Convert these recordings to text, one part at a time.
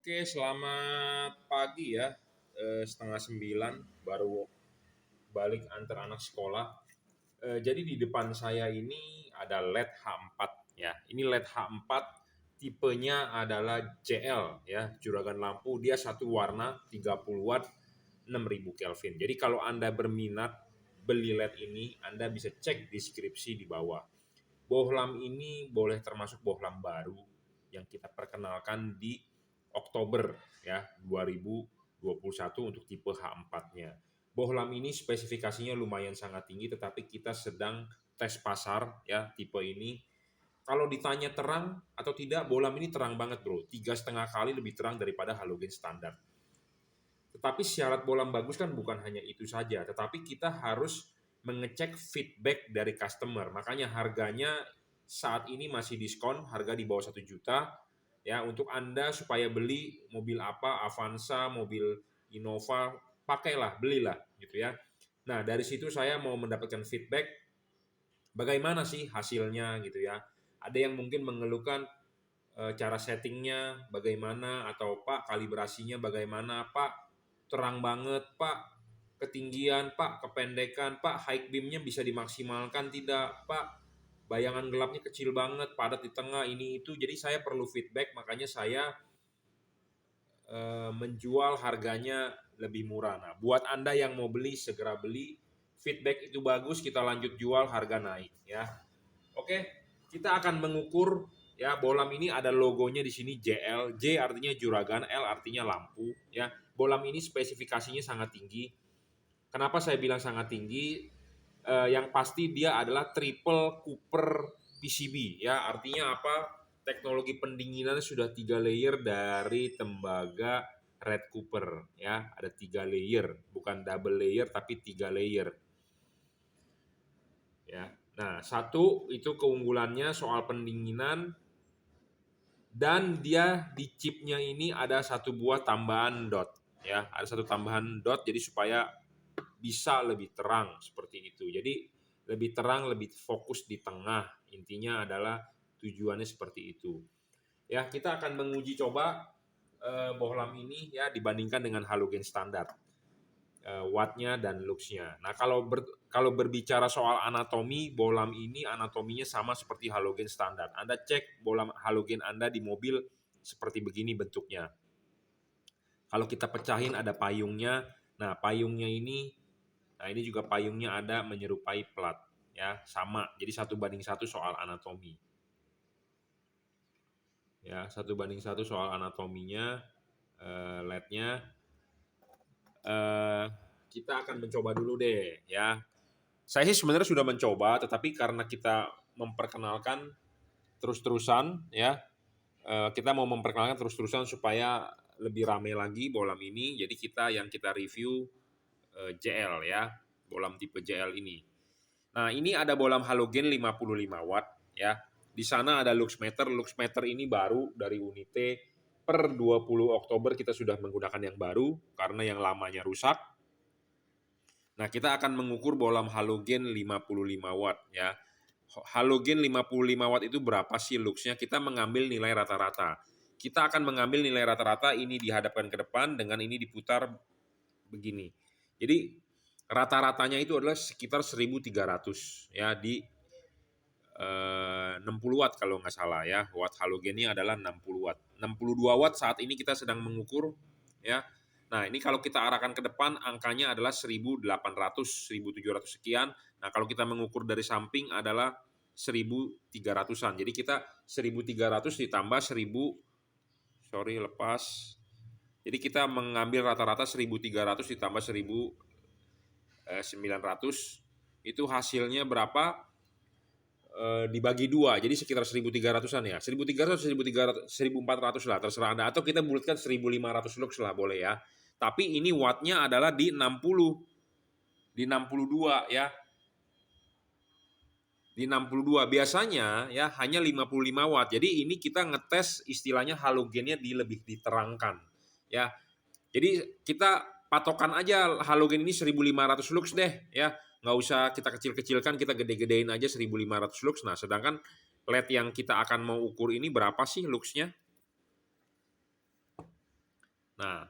Oke, selamat pagi ya. Setengah 9 baru balik antar anak sekolah. Jadi di depan saya ini ada LED H4 ya. Ini LED H4 tipenya adalah JL ya, juragan lampu. Dia satu warna 30 watt 6000 Kelvin. Jadi kalau Anda berminat beli LED ini, Anda bisa cek deskripsi di bawah. Bohlam ini boleh termasuk bohlam baru yang kita perkenalkan di Oktober ya 2021 untuk tipe H4-nya. Bohlam ini spesifikasinya lumayan sangat tinggi, tetapi kita sedang tes pasar ya tipe ini. Kalau ditanya terang atau tidak, bohlam ini terang banget bro, 3,5 kali lebih terang daripada halogen standar. Tetapi syarat bohlam bagus kan bukan hanya itu saja, tetapi kita harus mengecek feedback dari customer. Makanya harganya saat ini masih diskon, harga di bawah 1 juta. Ya, untuk Anda supaya beli mobil apa, Avanza, mobil Innova, pakailah, belilah gitu ya. Nah, dari situ saya mau mendapatkan feedback bagaimana sih hasilnya gitu ya. Ada yang mungkin mengeluhkan cara settingnya bagaimana, atau Pak kalibrasinya bagaimana, Pak terang banget, Pak ketinggian, Pak kependekan, Pak high beamnya bisa dimaksimalkan tidak, Pak bayangan gelapnya kecil banget, padat di tengah, ini itu. Jadi saya perlu feedback, makanya saya menjual harganya lebih murah. Nah, buat Anda yang mau beli segera beli, feedback itu bagus, kita lanjut jual, harga naik ya. Oke, kita akan mengukur ya. Bohlam ini ada logonya di sini JL. J artinya juragan, L artinya lampu ya. Bohlam ini spesifikasinya sangat tinggi. Kenapa saya bilang sangat tinggi? Yang pasti dia adalah triple copper PCB ya. Artinya apa? Teknologi pendinginan sudah 3 layer dari tembaga red copper ya. Ada 3 layer, bukan double layer tapi 3 layer ya. Nah, satu itu keunggulannya soal pendinginan, dan dia di chipnya ini ada satu buah tambahan dot ya, ada satu tambahan dot jadi supaya bisa lebih terang seperti itu. Jadi lebih terang, lebih fokus di tengah. Intinya adalah tujuannya seperti itu. Ya, kita akan menguji coba bohlam ini ya dibandingkan dengan halogen standar. Wattnya dan looks-nya. Nah, kalau berbicara soal anatomi, bohlam ini anatominya sama seperti halogen standar. Anda cek bohlam halogen Anda di mobil seperti begini bentuknya. Kalau kita pecahin ada payungnya. Nah, payungnya ini, nah ini juga payungnya ada menyerupai plat ya, sama. Jadi 1:1 soal anatomi. Ya, 1:1 soal anatominya, LED-nya. Kita akan mencoba dulu deh ya. Saya sih sebenarnya sudah mencoba, tetapi karena kita memperkenalkan terus-terusan ya, kita mau memperkenalkan terus-terusan supaya lebih ramai lagi bohlam ini. Jadi kita review JL ya, bohlam tipe JL ini. Nah, ini ada bohlam halogen 55 watt ya. Di sana ada luxmeter. Luxmeter ini baru dari Unite. Per 20 Oktober kita sudah menggunakan yang baru karena yang lamanya rusak. Nah, kita akan mengukur bohlam halogen 55 watt ya. Halogen 55 watt itu berapa sih luxnya? Kita mengambil nilai rata-rata. Kita akan mengambil nilai rata-rata, ini dihadapkan ke depan dengan ini diputar begini. Jadi rata-ratanya itu adalah sekitar 1300 ya di 60 watt kalau nggak salah ya. Watt halogennya adalah 60 watt. 62 watt saat ini kita sedang mengukur ya. Nah, ini kalau kita arahkan ke depan angkanya adalah 1800, 1700 sekian. Nah, kalau kita mengukur dari samping adalah 1300-an. Jadi kita 1300 ditambah 1000, sorry lepas. Jadi kita mengambil rata-rata 1300 ditambah 1900, itu hasilnya berapa? Dibagi 2, jadi sekitar 1300-an ya. 1300, 1300, 1400 lah, terserah Anda. Atau kita bulatkan 1500 lux lah, boleh ya. Tapi ini wattnya adalah di 60, di 62 ya. Di 62 biasanya ya hanya 55 watt. Jadi ini kita ngetes istilahnya halogennya lebih diterangkan ya. Jadi kita patokan aja halogen ini 1500 lux deh ya. Nggak usah kita kecil-kecilkan, kita gede-gedein aja 1500 lux. Nah, sedangkan LED yang kita akan mau ukur ini berapa sih luxnya? Nah,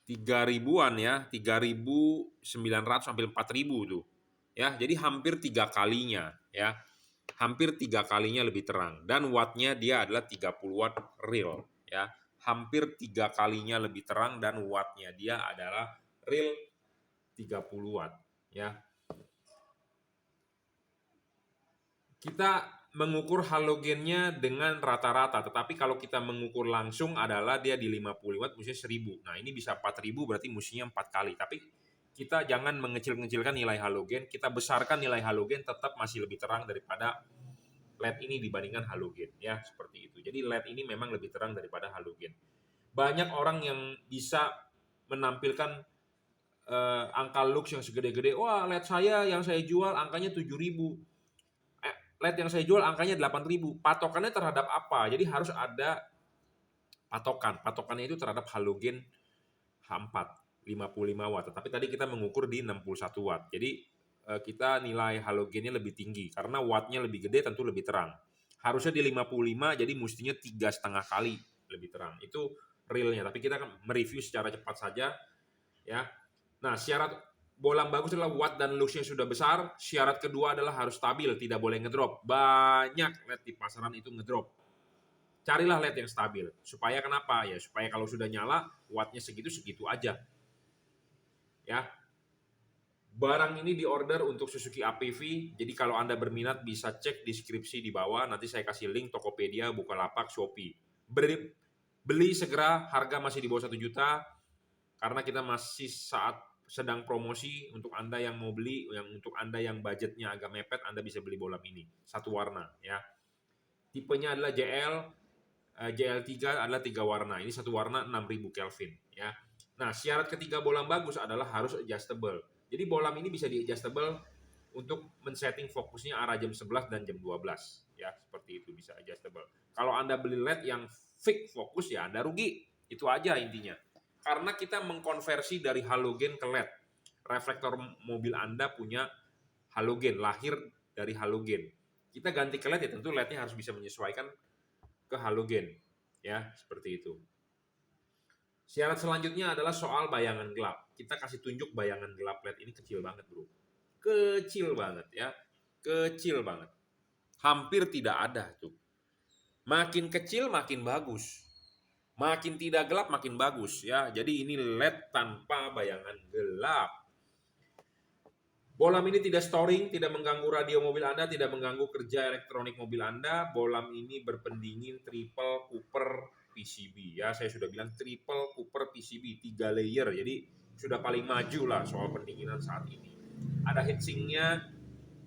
3.000-an ya, 3.900 sampai 4.000 tuh. Ya, jadi hampir 3 kalinya ya. Hampir 3 kalinya lebih terang dan wattnya dia adalah 30 watt real ya. Hampir 3 kalinya lebih terang dan wattnya dia adalah real 30 watt ya. Kita mengukur halogennya dengan rata-rata, tetapi kalau kita mengukur langsung adalah dia di 50 watt mestinya 1000. Nah, ini bisa 4000 berarti mestinya 4 kali. Tapi kita jangan mengecil-ngecilkan nilai halogen, kita besarkan nilai halogen tetap masih lebih terang daripada LED ini dibandingkan halogen ya, seperti itu. Jadi LED ini memang lebih terang daripada halogen. Banyak orang yang bisa menampilkan angka lux yang segede-gede, wah LED saya yang saya jual angkanya 7.000. LED yang saya jual angkanya 8.000. Patokannya terhadap apa? Jadi harus ada patokan. Patokannya itu terhadap halogen H4 55 watt. Tetapi tadi kita mengukur di 61 watt. Jadi kita nilai halogennya lebih tinggi karena wattnya lebih gede tentu lebih terang. Harusnya di 55 jadi mestinya 3,5 kali lebih terang. Itu realnya. Tapi kita akan mereview secara cepat saja ya. Nah, syarat bolam bagus adalah watt dan luxnya sudah besar. Syarat kedua adalah harus stabil, tidak boleh ngedrop. Banyak LED di pasaran itu ngedrop. Carilah LED yang stabil. Supaya kenapa? Ya, supaya kalau sudah nyala, wattnya segitu-segitu aja. Ya. Barang ini diorder untuk Suzuki APV. Jadi kalau Anda berminat bisa cek deskripsi di bawah. Nanti saya kasih link Tokopedia, Bukalapak, Shopee. Beli segera, harga masih di bawah 1 juta. Karena kita masih saat sedang promosi untuk Anda yang mau beli, untuk Anda yang budgetnya agak mepet, Anda bisa beli bolam ini. Satu warna ya. Tipenya adalah JL3 adalah 3 warna. Ini satu warna 6000 Kelvin ya. Nah, syarat ketiga bolam bagus adalah harus adjustable. Jadi bolam ini bisa di-adjustable untuk men-setting fokusnya arah jam 11 dan jam 12 ya, seperti itu bisa adjustable. Kalau Anda beli LED yang fix fokus ya Anda rugi. Itu aja intinya. Karena kita mengkonversi dari halogen ke LED. Reflektor mobil Anda punya halogen, lahir dari halogen. Kita ganti ke LED ya tentu LED-nya harus bisa menyesuaikan ke halogen. Ya, seperti itu. Syarat selanjutnya adalah soal bayangan gelap. Kita kasih tunjuk bayangan gelap LED ini kecil banget, bro. Kecil banget ya. Kecil banget. Hampir tidak ada tuh. Makin kecil makin bagus. Makin tidak gelap makin bagus ya. Jadi ini LED tanpa bayangan gelap. Bolam ini tidak storing, tidak mengganggu radio mobil Anda, tidak mengganggu kerja elektronik mobil Anda. Bolam ini berpendingin triple Cooper PCB ya. Saya sudah bilang triple Cooper PCB 3 layer. Jadi sudah paling maju lah soal pendinginan saat ini. Ada heatsinknya,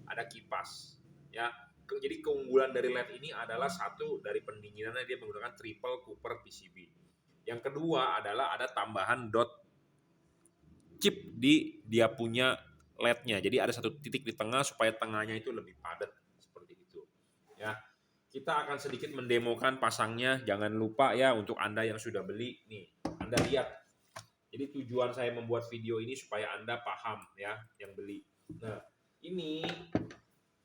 ada kipas ya. Jadi keunggulan dari LED ini adalah satu dari pendinginannya dia menggunakan triple Cooper PCB. Yang kedua adalah ada tambahan dot chip di dia punya LED-nya. Jadi ada satu titik di tengah supaya tengahnya itu lebih padat seperti itu. Ya. Kita akan sedikit mendemokan pasangnya. Jangan lupa ya untuk Anda yang sudah beli nih, Anda lihat. Jadi tujuan saya membuat video ini supaya Anda paham ya yang beli. Nah, ini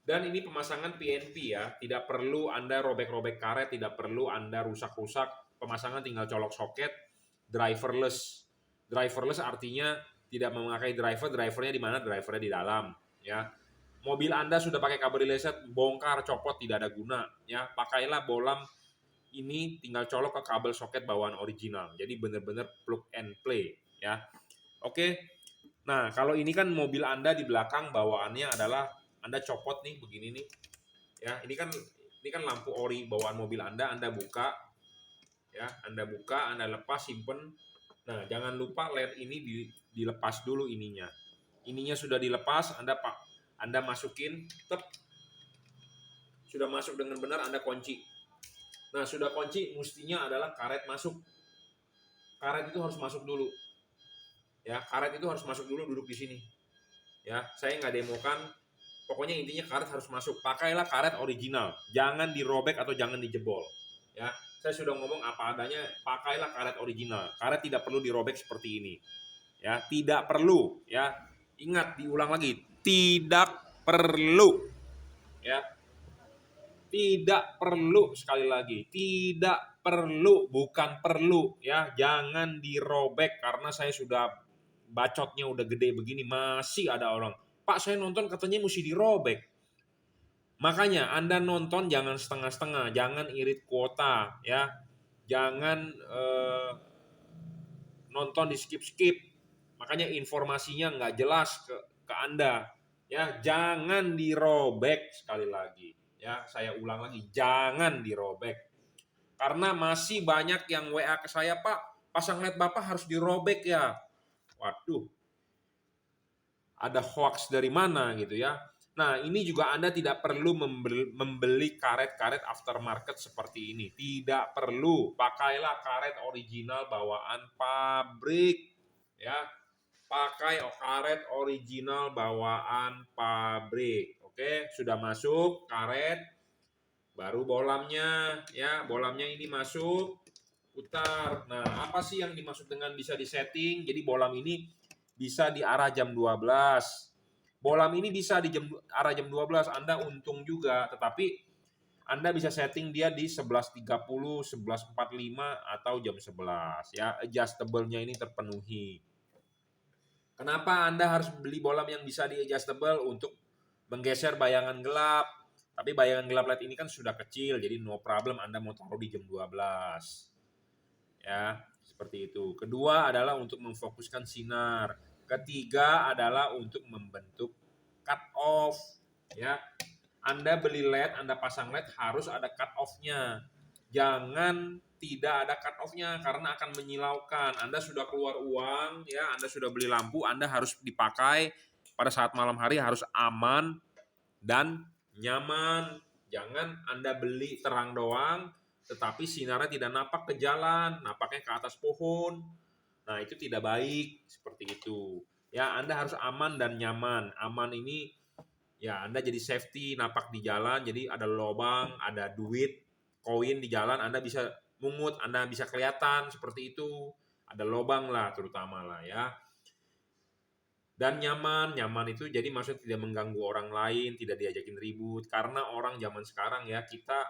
dan ini pemasangan PNP ya. Tidak perlu Anda robek-robek karet, tidak perlu Anda rusak-rusak. Pemasangan tinggal colok soket, driverless. Driverless artinya tidak memakai drivernya di mana? Drivernya di dalam ya. Mobil Anda sudah pakai kabel reset, bongkar, copot tidak ada guna ya. Pakailah bolam ini tinggal colok ke kabel soket bawaan original. Jadi benar-benar plug and play ya. Oke. Nah, kalau ini kan mobil Anda di belakang bawaannya adalah Anda copot nih begini nih. Ya, ini kan lampu ori bawaan mobil Anda buka ya, Anda buka, Anda lepas, simpen. Nah, jangan lupa LED ini dilepas dulu ininya. Ininya sudah dilepas, Anda masukin, sudah masuk dengan benar, Anda kunci. Nah, sudah kunci, mestinya adalah karet masuk. Karet itu harus masuk dulu. Ya, karet itu harus masuk dulu, duduk di sini. Ya, saya nggak demokan. Pokoknya intinya karet harus masuk. Pakailah karet original, jangan dirobek atau jangan dijebol. Ya, saya sudah ngomong apa adanya. Pakailah karet original. Karet tidak perlu dirobek seperti ini. Ya, tidak perlu. Ya, ingat diulang lagi, tidak perlu. Ya, tidak perlu sekali lagi, tidak perlu, bukan perlu ya. Jangan dirobek karena saya sudah bacotnya udah gede begini masih ada orang, "Pak, saya nonton katanya mesti dirobek." Makanya Anda nonton jangan setengah-setengah, jangan irit kuota ya. Jangan nonton di skip-skip. Makanya informasinya nggak jelas ke Anda. Ya, jangan dirobek sekali lagi. Ya, saya ulang lagi, jangan dirobek. Karena masih banyak yang WA ke saya, "Pak, pasang LED Bapak harus dirobek ya." Waduh, ada hoax dari mana gitu ya. Nah, ini juga Anda tidak perlu membeli karet-karet aftermarket seperti ini. Tidak perlu. Pakailah karet original bawaan pabrik. Ya, pakai karet original bawaan pabrik. Oke, sudah masuk karet, baru bolamnya. Ya, bolamnya ini masuk, putar. Nah, apa sih yang dimaksud dengan bisa disetting? Jadi bolam ini bisa di arah jam 12. Bolam ini bisa di arah jam 12, Anda untung juga, tetapi Anda bisa setting dia di 11.30, 11.45 atau jam 11 ya. Adjustable-nya ini terpenuhi. Kenapa Anda harus beli bolam yang bisa di adjustable? Untuk menggeser bayangan gelap. Tapi bayangan gelap LED ini kan sudah kecil, jadi no problem Anda mau taruh di jam 12. Ya, seperti itu. Kedua adalah untuk memfokuskan sinar. Ketiga adalah untuk membentuk cut off. Ya, Anda beli LED, Anda pasang LED harus ada cut off-nya. Jangan tidak ada cut off-nya karena akan menyilaukan. Anda sudah keluar uang, ya, Anda sudah beli lampu, Anda harus dipakai pada saat malam hari harus aman dan nyaman. Jangan Anda beli terang doang, tetapi sinarnya tidak napak ke jalan, napaknya ke atas pohon. Nah, itu tidak baik seperti itu. Ya, Anda harus aman dan nyaman. Aman ini ya Anda jadi safety, napak di jalan, jadi ada lubang, ada duit, koin di jalan, Anda bisa mungut, Anda bisa kelihatan seperti itu. Ada lubang lah terutama lah ya. Dan nyaman itu jadi maksudnya tidak mengganggu orang lain, tidak diajakin ribut. Karena orang zaman sekarang ya, kita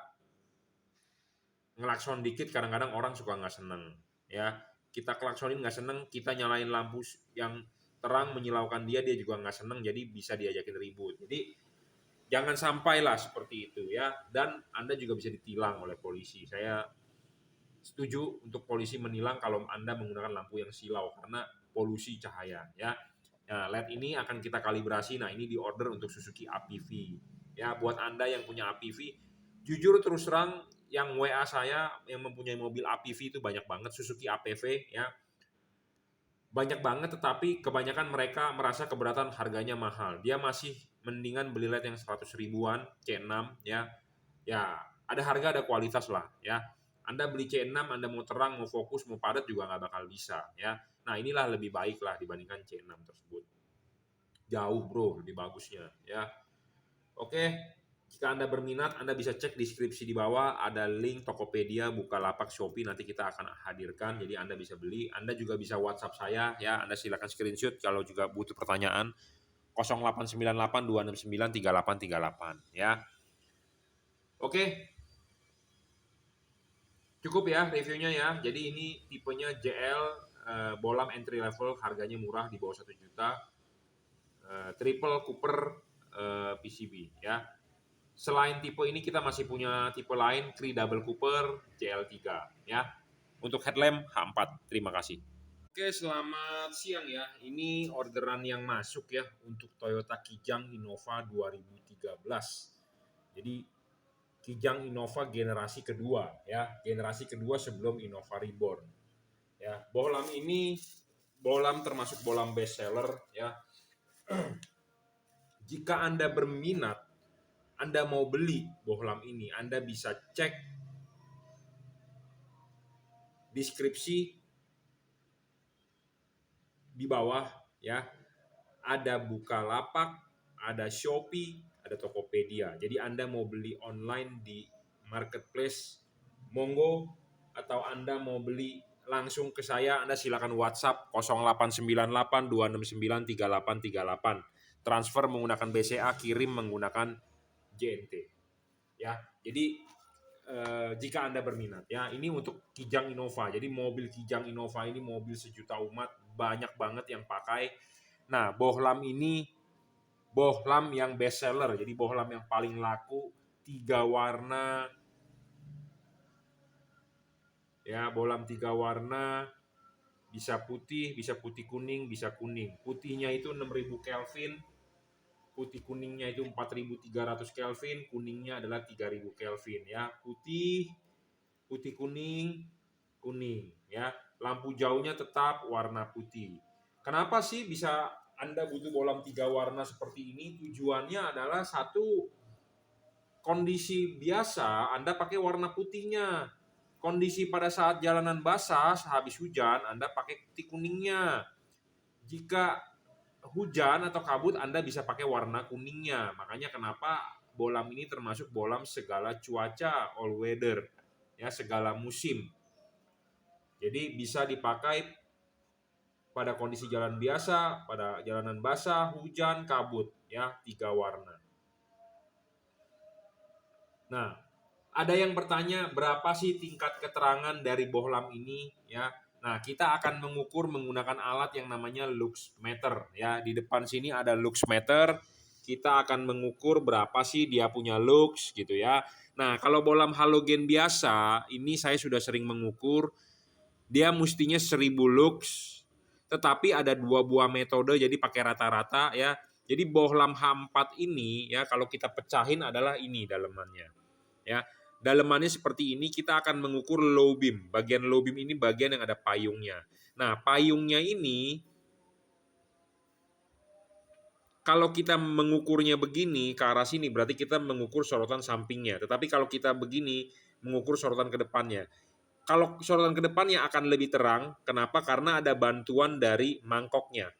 ngelakson dikit kadang-kadang orang suka nggak seneng. Ya, kita klaksonin nggak seneng, kita nyalain lampu yang terang menyilaukan dia juga nggak seneng, jadi bisa diajakin ribut. Jadi jangan sampailah seperti itu ya. Dan Anda juga bisa ditilang oleh polisi. Saya setuju untuk polisi menilang kalau Anda menggunakan lampu yang silau karena polusi cahaya ya. Nah, LED ini akan kita kalibrasi. Nah, ini diorder untuk Suzuki APV. Ya, buat Anda yang punya APV, jujur terus terang yang WA saya yang mempunyai mobil APV itu banyak banget, Suzuki APV ya. Banyak banget, tetapi kebanyakan mereka merasa keberatan harganya mahal. Dia masih mendingan beli LED yang 100 ribuan C6 ya. Ya, ada harga ada kualitas lah ya. Anda beli C6, Anda mau terang, mau fokus, mau padat juga nggak bakal bisa ya. Nah, inilah lebih baik lah dibandingkan C6 tersebut. Jauh bro, lebih bagusnya ya. Oke, jika Anda berminat, Anda bisa cek deskripsi di bawah, ada link Tokopedia, Bukalapak, Shopee, nanti kita akan hadirkan, jadi Anda bisa beli. Anda juga bisa WhatsApp saya ya, Anda silakan screenshot kalau juga butuh pertanyaan. 0898 269 3838 ya. Oke, cukup ya reviewnya ya. Jadi ini tipenya JL, bolam entry level, harganya murah di bawah 1 juta. Triple Cooper PCB ya. Selain tipe ini kita masih punya tipe lain, Cree Double Cooper JL3 ya. Untuk headlamp H4. Terima kasih. Oke, selamat siang ya. Ini orderan yang masuk ya untuk Toyota Kijang Innova 2013. Jadi Kijang Innova generasi kedua ya, generasi kedua sebelum Innova Reborn. Ya, bohlam ini bohlam termasuk bohlam best seller ya. Jika Anda berminat, Anda mau beli bohlam ini, Anda bisa cek deskripsi di bawah ya. Ada Bukalapak, ada Shopee, ada Tokopedia. Jadi Anda mau beli online di marketplace, monggo, atau Anda mau beli langsung ke saya, Anda silakan WhatsApp 0898 269 3838. Transfer menggunakan BCA, kirim menggunakan JNT. Ya, jadi jika Anda berminat ya. Ini untuk Kijang Innova. Jadi mobil Kijang Innova ini mobil sejuta umat, banyak banget yang pakai. Nah, bohlam ini bohlam yang best seller. Jadi bohlam yang paling laku, 3 warna. Ya, bohlam 3 warna, bisa putih kuning, bisa kuning. Putihnya itu 6000 Kelvin, putih kuningnya itu 4300 Kelvin, kuningnya adalah 3000 Kelvin ya. Putih kuning ya. Lampu jauhnya tetap warna putih. Kenapa sih bisa Anda butuh bohlam 3 warna seperti ini? Tujuannya adalah satu, kondisi biasa Anda pakai warna putihnya. Kondisi pada saat jalanan basah habis hujan Anda pakai putih kuningnya. Jika hujan atau kabut Anda bisa pakai warna kuningnya. Makanya kenapa bohlam ini termasuk bohlam segala cuaca, all weather ya, segala musim. Jadi bisa dipakai pada kondisi jalan biasa, pada jalanan basah, hujan, kabut ya, 3 warna. Nah, ada yang bertanya berapa sih tingkat keterangan dari bohlam ini ya. Nah, kita akan mengukur menggunakan alat yang namanya lux meter ya. Di depan sini ada lux meter. Kita akan mengukur berapa sih dia punya lux gitu ya. Nah, kalau bohlam halogen biasa, ini saya sudah sering mengukur, dia mestinya 1000 lux. Tetapi ada 2 buah metode, jadi pakai rata-rata ya. Jadi bohlam H4 ini ya, kalau kita pecahin adalah ini dalemannya. Ya, dalemannya seperti ini. Kita akan mengukur low beam. Bagian low beam ini bagian yang ada payungnya. Nah, payungnya ini kalau kita mengukurnya begini ke arah sini berarti kita mengukur sorotan sampingnya. Tetapi kalau kita begini mengukur sorotan ke depannya. Kalau sorotan ke depannya akan lebih terang. Kenapa? Karena ada bantuan dari mangkoknya.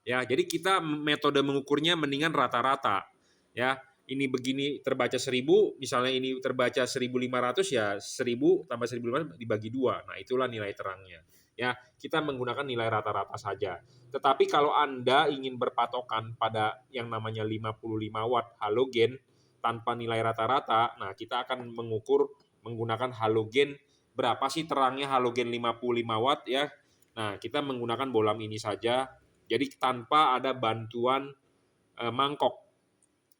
Ya, jadi kita metode mengukurnya mendingan rata-rata. Ya, ini begini terbaca 1000, misalnya ini terbaca 1500 ya 1000 tambah 1500 dibagi 2. Nah, itulah nilai terangnya. Ya, kita menggunakan nilai rata-rata saja. Tetapi kalau Anda ingin berpatokan pada yang namanya 55 watt halogen tanpa nilai rata-rata, nah kita akan mengukur menggunakan halogen, berapa sih terangnya halogen 55 watt ya. Nah, kita menggunakan bohlam ini saja. Jadi tanpa ada bantuan mangkok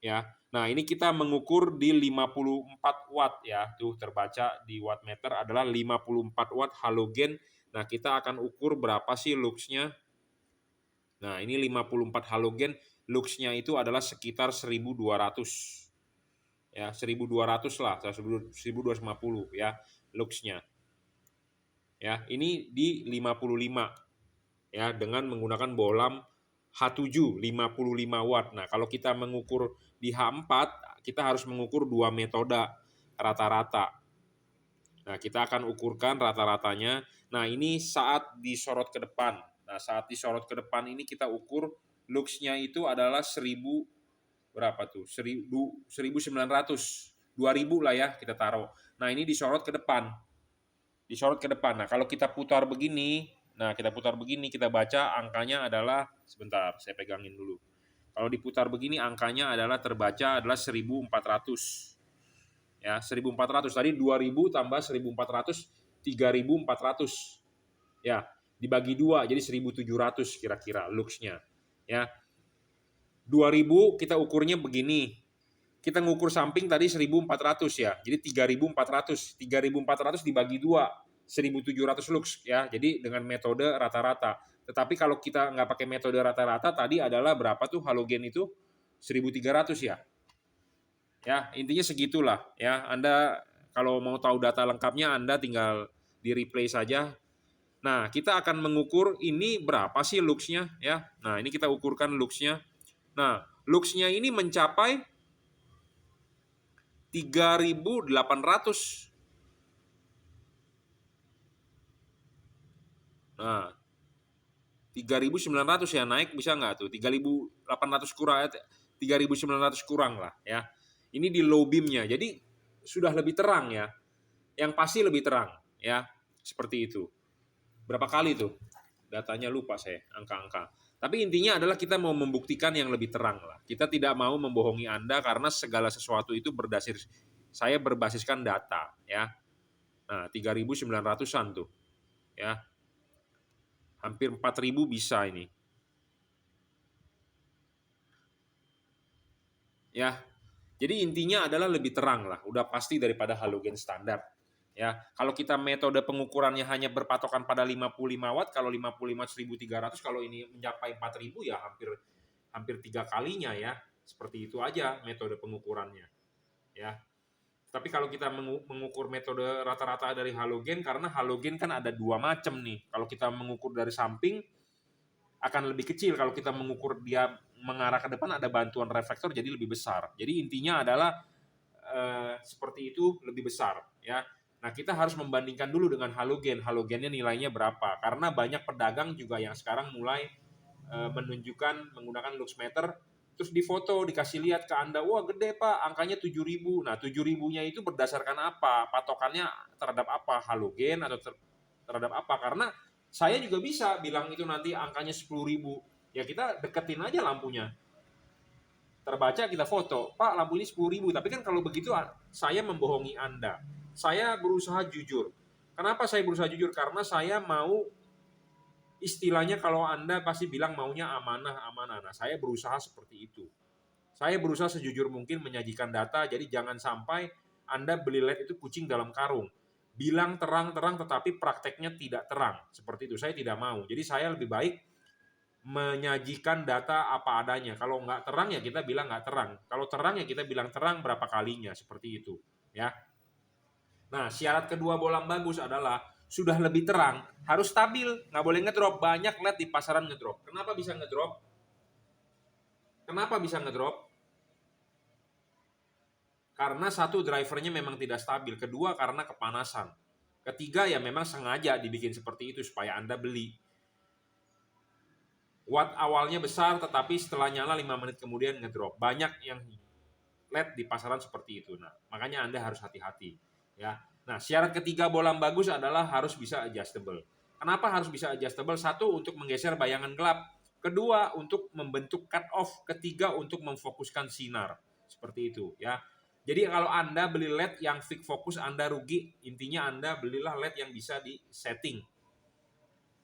ya. Nah, ini kita mengukur di 54 watt ya. Tuh terbaca di wattmeter adalah 54 watt halogen. Nah, kita akan ukur berapa sih luxnya. Nah, ini 54 halogen, luxnya itu adalah sekitar 1200. Ya, 1200 lah, 1250 ya luxnya. Ya, ini di 55 ya, dengan menggunakan bohlam H7 55 watt. Nah, kalau kita mengukur di H4, kita harus mengukur 2 metode rata-rata. Nah, kita akan ukurkan rata-ratanya. Nah, ini saat disorot ke depan. Nah, saat disorot ke depan ini kita ukur luxnya itu adalah 1000 berapa tuh? 1900. 2000 lah ya kita taruh. Nah, ini disorot ke depan. Disorot ke depan. Nah, kalau kita putar begini, kita baca angkanya adalah, sebentar, saya pegangin dulu. Kalau diputar begini angkanya adalah terbaca adalah 1400. Ya, 1400. Tadi 2000 tambah 1400, 3400. Ya, dibagi 2 jadi 1700 kira-kira luxnya. Ya. 2000 kita ukurnya begini. Kita ngukur samping tadi 1400 ya. Jadi 3400. 3400 dibagi 2, 1700 lux ya. Jadi dengan metode rata-rata. Tetapi kalau kita nggak pakai metode rata-rata, tadi adalah berapa tuh halogen itu? 1300 ya. Ya, intinya segitulah ya. Anda kalau mau tahu data lengkapnya Anda tinggal di replay saja. Nah, kita akan mengukur ini berapa sih luxnya ya. Nah, ini kita ukurkan luxnya. Nah, luxnya ini mencapai 3800. Nah, 3900 ya, naik bisa nggak tuh? 3800 kurang, 3900 kurang lah ya. Ini di low beam-nya, jadi sudah lebih terang ya. Yang pasti lebih terang ya, seperti itu. Berapa kali tuh? Datanya lupa saya, angka-angka. Tapi intinya adalah kita mau membuktikan yang lebih terang lah. Kita tidak mau membohongi Anda karena segala sesuatu itu Saya berbasiskan data ya. Nah, 3.900-an tuh ya. Hampir 4.000 bisa ini. Ya. Jadi intinya adalah lebih terang lah, udah pasti daripada halogen standar. Ya, kalau kita metode pengukurannya hanya berpatokan pada 55 watt, kalau 55 1.300, kalau ini mencapai 4.000 ya hampir 3 kalinya ya. Seperti itu aja metode pengukurannya. Ya. Tapi kalau kita mengukur metode rata-rata dari halogen, karena halogen kan ada dua macam nih. Kalau kita mengukur dari samping akan lebih kecil, kalau kita mengukur dia mengarah ke depan ada bantuan reflektor jadi lebih besar. Jadi intinya adalah seperti itu lebih besar ya. Nah, kita harus membandingkan dulu dengan halogen. Halogennya nilainya berapa? Karena banyak pedagang juga yang sekarang mulai menunjukkan menggunakan luxmeter, terus difoto, dikasih lihat ke Anda, wah gede Pak, angkanya 7.000. Nah, 7.000-nya itu berdasarkan apa? Patokannya terhadap apa? Halogen atau terhadap apa? Karena saya juga bisa bilang itu nanti angkanya 10.000. Ya kita deketin aja lampunya. Terbaca kita foto, Pak lampu ini 10.000. Tapi kan kalau begitu saya membohongi Anda. Saya berusaha jujur. Kenapa saya berusaha jujur? Karena saya mau, istilahnya kalau Anda pasti bilang maunya amanah. Nah, saya berusaha seperti itu. Saya berusaha sejujur mungkin menyajikan data, jadi jangan sampai Anda beli LED itu kucing dalam karung. Bilang terang-terang tetapi prakteknya tidak terang. Seperti itu, saya tidak mau. Jadi saya lebih baik menyajikan data apa adanya. Kalau nggak terang ya kita bilang nggak terang. Kalau terang ya kita bilang terang berapa kalinya, seperti itu. Ya. Nah, syarat kedua bolam bagus adalah sudah lebih terang, harus stabil, nggak boleh ngedrop. Banyak LED di pasaran ngedrop. Kenapa bisa ngedrop? Kenapa bisa ngedrop? Karena satu, drivernya memang tidak stabil. Kedua, karena kepanasan. Ketiga, ya memang sengaja dibikin seperti itu supaya Anda beli. Watt awalnya besar, tetapi setelah nyala 5 menit kemudian ngedrop. Banyak yang LED di pasaran seperti itu. Nah, makanya Anda harus hati-hati. Ya. Nah, syarat ketiga bolam bagus adalah harus bisa adjustable. Kenapa harus bisa adjustable? Satu, untuk menggeser bayangan gelap. Kedua, untuk membentuk cut off. Ketiga, untuk memfokuskan sinar. Seperti itu. Ya. Jadi kalau Anda beli LED yang fix fokus, Anda rugi. Intinya Anda belilah LED yang bisa di setting.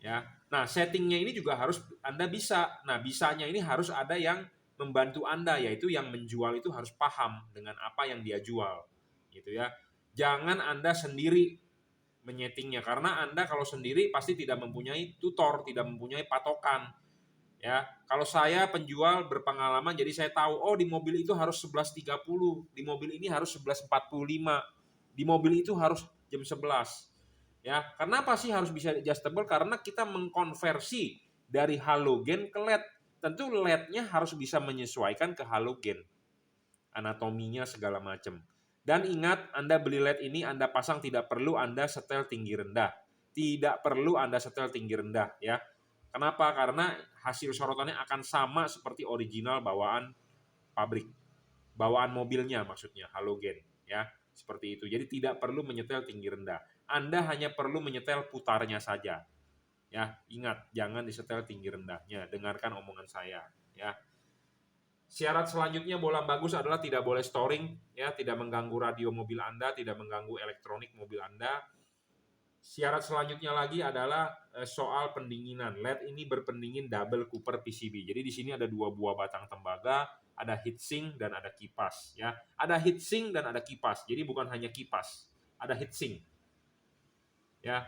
Ya. Nah, settingnya ini juga harus Anda bisa. Nah, bisanya ini harus ada yang membantu Anda, yaitu yang menjual itu harus paham dengan apa yang dia jual. Gitu ya. Jangan Anda sendiri menyetingnya, karena Anda kalau sendiri pasti tidak mempunyai tutor, tidak mempunyai patokan. Ya, kalau saya penjual berpengalaman, jadi saya tahu, oh di mobil itu harus 11.30, di mobil ini harus 11.45, di mobil itu harus jam 11. Ya, kenapa sih harus bisa adjustable? Karena kita mengkonversi dari halogen ke LED. Tentu LED-nya harus bisa menyesuaikan ke halogen, anatominya segala macam. Dan ingat, Anda beli LED ini Anda pasang tidak perlu Anda setel tinggi rendah. Tidak perlu Anda setel tinggi rendah ya. Kenapa? Karena hasil sorotannya akan sama seperti original bawaan pabrik. Bawaan mobilnya maksudnya, halogen ya. Seperti itu. Jadi tidak perlu menyetel tinggi rendah. Anda hanya perlu menyetel putarnya saja. Ya, ingat jangan disetel tinggi rendahnya. Dengarkan omongan saya ya. Syarat selanjutnya bolam bagus adalah tidak boleh storing ya, tidak mengganggu radio mobil Anda, tidak mengganggu elektronik mobil Anda. Syarat selanjutnya lagi adalah soal pendinginan. LED ini berpendingin double Cooper PCB. Jadi di sini ada dua buah batang tembaga, ada heatsink dan ada kipas ya. Ada heatsink dan ada kipas. Jadi bukan hanya kipas, ada heatsink. Ya.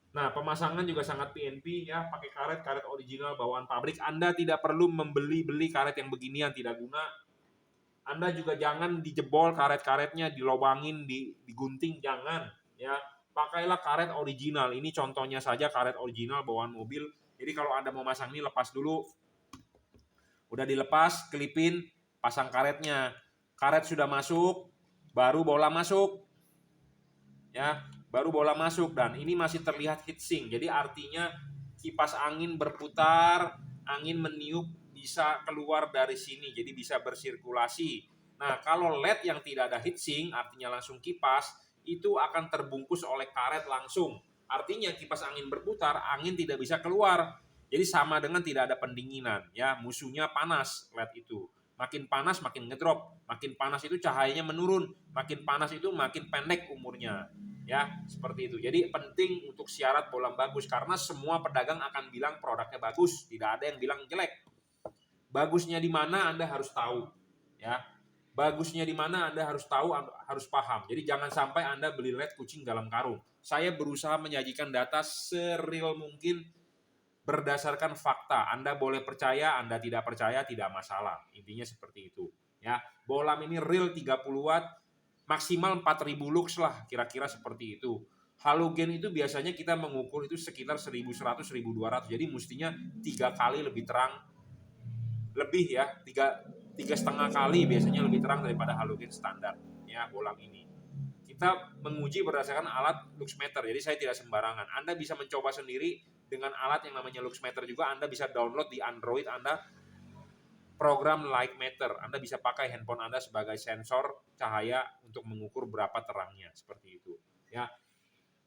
Nah, pemasangan juga sangat PNP ya, pakai karet original bawaan pabrik. Anda tidak perlu membeli karet yang beginian, tidak guna. Anda juga jangan dijebol karet-karetnya, dilobangin, digunting, jangan ya. Pakailah karet original. Ini contohnya saja karet original bawaan mobil. Jadi kalau Anda mau masang ini, lepas dulu. Udah dilepas, kelipin, pasang karetnya. Karet sudah masuk, baru bola masuk. Ya, baru bola masuk dan ini masih terlihat heatsink. Jadi artinya kipas angin berputar, angin meniup bisa keluar dari sini. Jadi bisa bersirkulasi. Nah, kalau LED yang tidak ada heatsink, artinya langsung kipas, itu akan terbungkus oleh karet langsung. Artinya kipas angin berputar, angin tidak bisa keluar. Jadi sama dengan tidak ada pendinginan, ya. Musuhnya panas LED itu. Makin panas makin ngedrop, makin panas itu cahayanya menurun, makin panas itu makin pendek umurnya. Ya, seperti itu. Jadi penting untuk syarat bohlam bagus karena semua pedagang akan bilang produknya bagus, tidak ada yang bilang jelek. Bagusnya di mana Anda harus tahu, ya. Bagusnya di mana Anda harus tahu, harus paham. Jadi jangan sampai Anda beli LED kucing dalam karung. Saya berusaha menyajikan data seril mungkin berdasarkan fakta. Anda boleh percaya, Anda tidak percaya, tidak masalah. Intinya seperti itu. Ya, bohlam ini real 30 watt, maksimal 4000 lux lah, kira-kira seperti itu. Halogen itu biasanya kita mengukur itu sekitar 1100 1200. Jadi mestinya 3 kali lebih terang, lebih ya, tiga setengah kali biasanya lebih terang daripada halogen standar. Ya, bohlam ini. Kita menguji berdasarkan alat luxmeter. Jadi saya tidak sembarangan. Anda bisa mencoba sendiri dengan alat yang namanya luxmeter juga. Anda bisa download di Android Anda program Lightmeter. Anda bisa pakai handphone Anda sebagai sensor cahaya untuk mengukur berapa terangnya, seperti itu. Ya.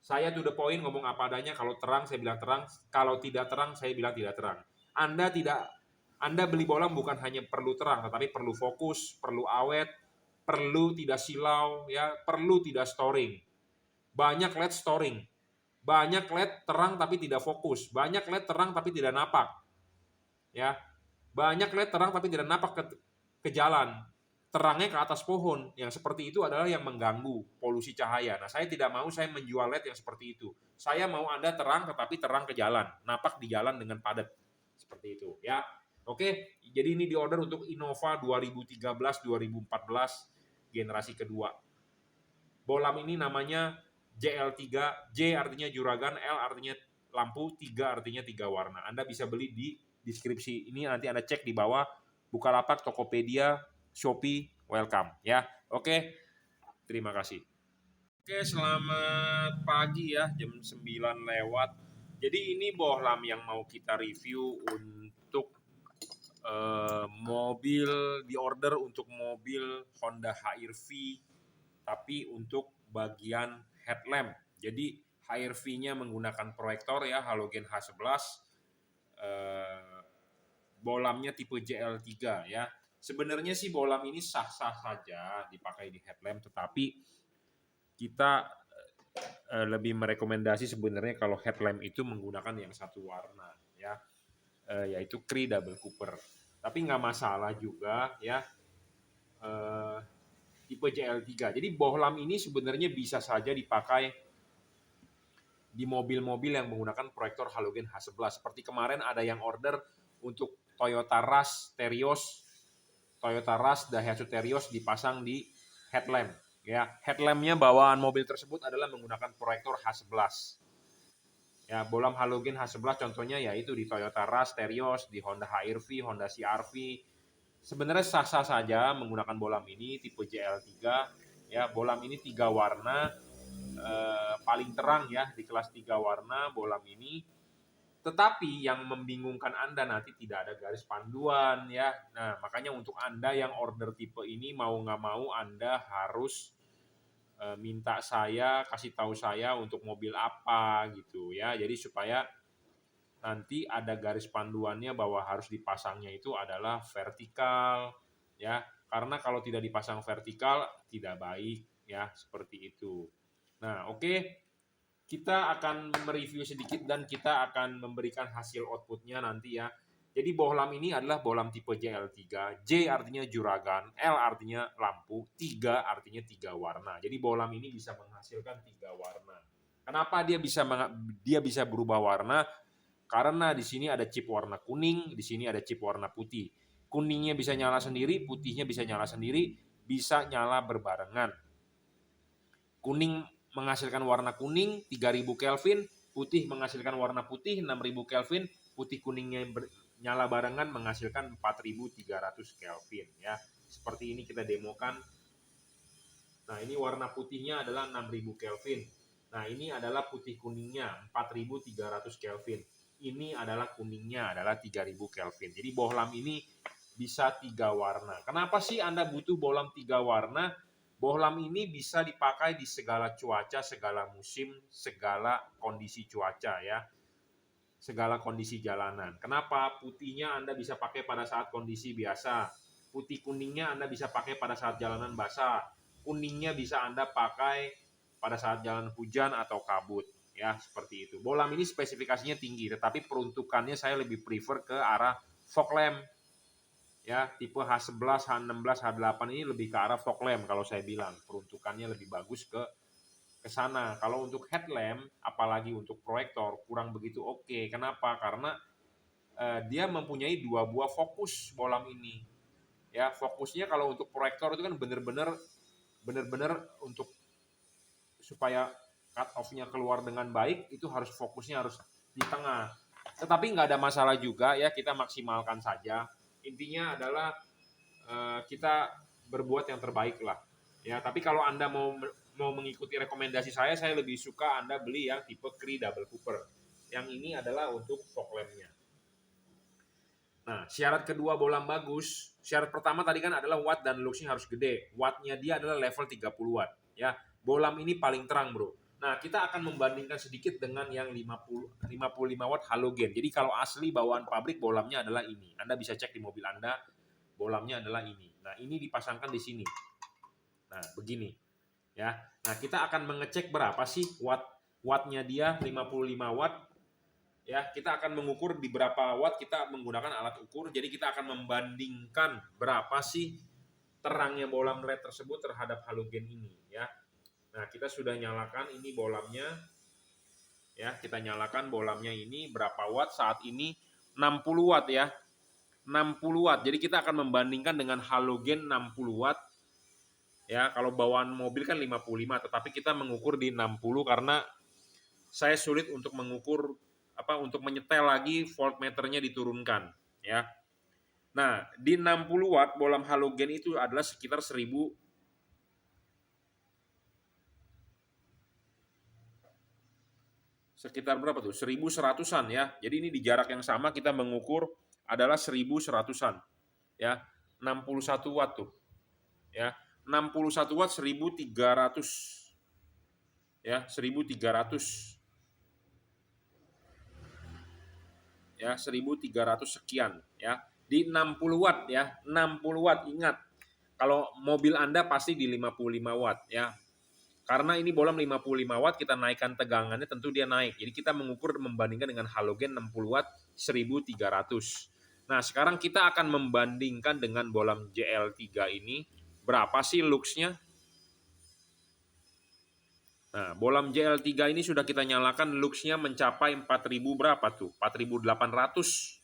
Saya to the point ngomong apa adanya. Kalau terang saya bilang terang, kalau tidak terang saya bilang tidak terang. Anda beli bohlam bukan hanya perlu terang, tetapi perlu fokus, perlu awet, perlu tidak silau, ya, perlu tidak storing. Banyak LED storing, banyak LED terang tapi tidak fokus, banyak LED terang tapi tidak napak, ya, banyak LED terang tapi tidak napak ke jalan, terangnya ke atas pohon. Yang seperti itu adalah yang mengganggu polusi cahaya. Nah, saya tidak mau saya menjual LED yang seperti itu. Saya mau Anda terang tetapi terang ke jalan, napak di jalan dengan padat, seperti itu, ya. Oke, jadi ini diorder untuk Innova 2013-2014 generasi kedua. Bohlam ini namanya JL3, J artinya juragan, L artinya lampu, 3 artinya 3 warna. Anda bisa beli di deskripsi ini, nanti Anda cek di bawah, Bukalapak, Tokopedia, Shopee, welcome ya. Oke, terima kasih. Oke, selamat pagi ya, jam 9 lewat. Jadi ini bohlam yang mau kita review untuk mobil, di order untuk mobil Honda HR-V, tapi untuk bagian headlamp. Jadi HR-V-nya menggunakan proyektor ya, halogen H11, bohlamnya tipe JL3 ya. Sebenarnya sih bohlam ini sah-sah saja dipakai di headlamp, tetapi kita lebih merekomendasi sebenarnya kalau headlamp itu menggunakan yang satu warna ya, yaitu Cree Double Cooper. Tapi nggak masalah juga ya, tipe JL3. Jadi bohlam ini sebenarnya bisa saja dipakai di mobil-mobil yang menggunakan proyektor halogen H11. Seperti kemarin ada yang order untuk Toyota Rush Terios, Toyota Rush Daihatsu Terios dipasang di headlamp. Ya, headlampnya bawaan mobil tersebut adalah menggunakan proyektor H11. Ya, bohlam halogen H11 contohnya yaitu di Toyota Rush Terios, di Honda HR-V, Honda CR-V. Sebenarnya sah-sah saja menggunakan bohlam ini tipe JL3. Ya, bohlam ini 3 warna, paling terang ya di kelas 3 warna bohlam ini. Tetapi yang membingungkan Anda nanti tidak ada garis panduan ya. Nah, makanya untuk Anda yang order tipe ini mau nggak mau Anda harus minta saya, kasih tahu saya untuk mobil apa gitu ya. Jadi supaya nanti ada garis panduannya bahwa harus dipasangnya itu adalah vertikal ya. Karena kalau tidak dipasang vertikal tidak baik ya, seperti itu. Nah, oke. Kita akan mereview sedikit dan kita akan memberikan hasil outputnya nanti ya. Jadi bohlam ini adalah bohlam tipe JL3. J artinya juragan, L artinya lampu, 3 artinya 3 warna. Jadi bohlam ini bisa menghasilkan 3 warna. Kenapa dia bisa berubah warna? Karena di sini ada chip warna kuning, di sini ada chip warna putih. Kuningnya bisa nyala sendiri, putihnya bisa nyala sendiri, bisa nyala berbarengan. Kuning menghasilkan warna kuning 3000 Kelvin, putih menghasilkan warna putih 6000 Kelvin, putih kuningnya nyala barengan menghasilkan 4300 Kelvin ya. Seperti ini kita demokan. Nah, ini warna putihnya adalah 6000 Kelvin. Nah, ini adalah putih kuningnya 4300 Kelvin. Ini adalah kuningnya adalah 3000 Kelvin. Jadi bohlam ini bisa 3 warna. Kenapa sih Anda butuh bohlam 3 warna? Bohlam ini bisa dipakai di segala cuaca, segala musim, segala kondisi cuaca ya. Segala kondisi jalanan. Kenapa? Putihnya Anda bisa pakai pada saat kondisi biasa. Putih kuningnya Anda bisa pakai pada saat jalanan basah. Kuningnya bisa Anda pakai pada saat jalan hujan atau kabut. Ya, seperti itu. Bolam ini spesifikasinya tinggi, tetapi peruntukannya saya lebih prefer ke arah fog lamp. Ya, tipe H11, H16, H8 ini lebih ke arah fog lamp kalau saya bilang. Peruntukannya lebih bagus ke sana. Kalau untuk headlamp, apalagi untuk proyektor, kurang begitu oke. Kenapa? Karena dia mempunyai 2 buah fokus bolam ini. Ya, fokusnya kalau untuk proyektor itu kan benar-benar untuk supaya cut off-nya keluar dengan baik, itu harus fokusnya harus di tengah. Tetapi nggak ada masalah juga ya, kita maksimalkan saja. Intinya adalah kita berbuat yang terbaik lah. Ya, tapi kalau Anda mau mengikuti rekomendasi saya lebih suka Anda beli yang tipe Cree Double Cooper. Yang ini adalah untuk fog lamp-nya. Nah, syarat kedua bolam bagus. Syarat pertama tadi kan adalah watt dan luxnya harus gede. Wattnya dia adalah level 30 watt. Ya, bolam ini paling terang, bro. Nah, kita akan membandingkan sedikit dengan yang 55 watt halogen. Jadi kalau asli bawaan pabrik bolamnya adalah ini. Anda bisa cek di mobil Anda, bolamnya adalah ini. Nah, ini dipasangkan di sini. Nah, begini. Ya. Nah, kita akan mengecek berapa sih wattnya dia 55 watt. Ya, kita akan mengukur di berapa watt, kita menggunakan alat ukur. Jadi kita akan membandingkan berapa sih terangnya bolam LED tersebut terhadap halogen ini, ya. Nah, kita sudah nyalakan ini bolamnya. Ya, kita nyalakan bolamnya ini berapa watt saat ini? 60 watt ya. 60 watt. Jadi kita akan membandingkan dengan halogen 60 watt. Ya, kalau bawaan mobil kan 55, tetapi kita mengukur di 60 karena saya sulit untuk mengukur untuk menyetel lagi voltmeternya diturunkan, ya. Nah, di 60 watt bolam halogen itu adalah sekitar 1000 sekitar berapa tuh? 1100-an ya. Jadi ini di jarak yang sama kita mengukur adalah 1100-an. Ya. 61 watt tuh. Ya. 61 watt 1300. Ya, 1300. Ya, 1300 sekian ya. Di 60 watt ya. 60 watt ingat. Kalau mobil Anda pasti di 55 watt ya. Karena ini bolam 55 watt, kita naikkan tegangannya tentu dia naik. Jadi kita mengukur membandingkan dengan halogen 60 watt 1300. Nah, sekarang kita akan membandingkan dengan bolam JL3 ini. Berapa sih luxnya? Nah, bolam JL3 ini sudah kita nyalakan, luxnya mencapai 4000 berapa tuh? 4800.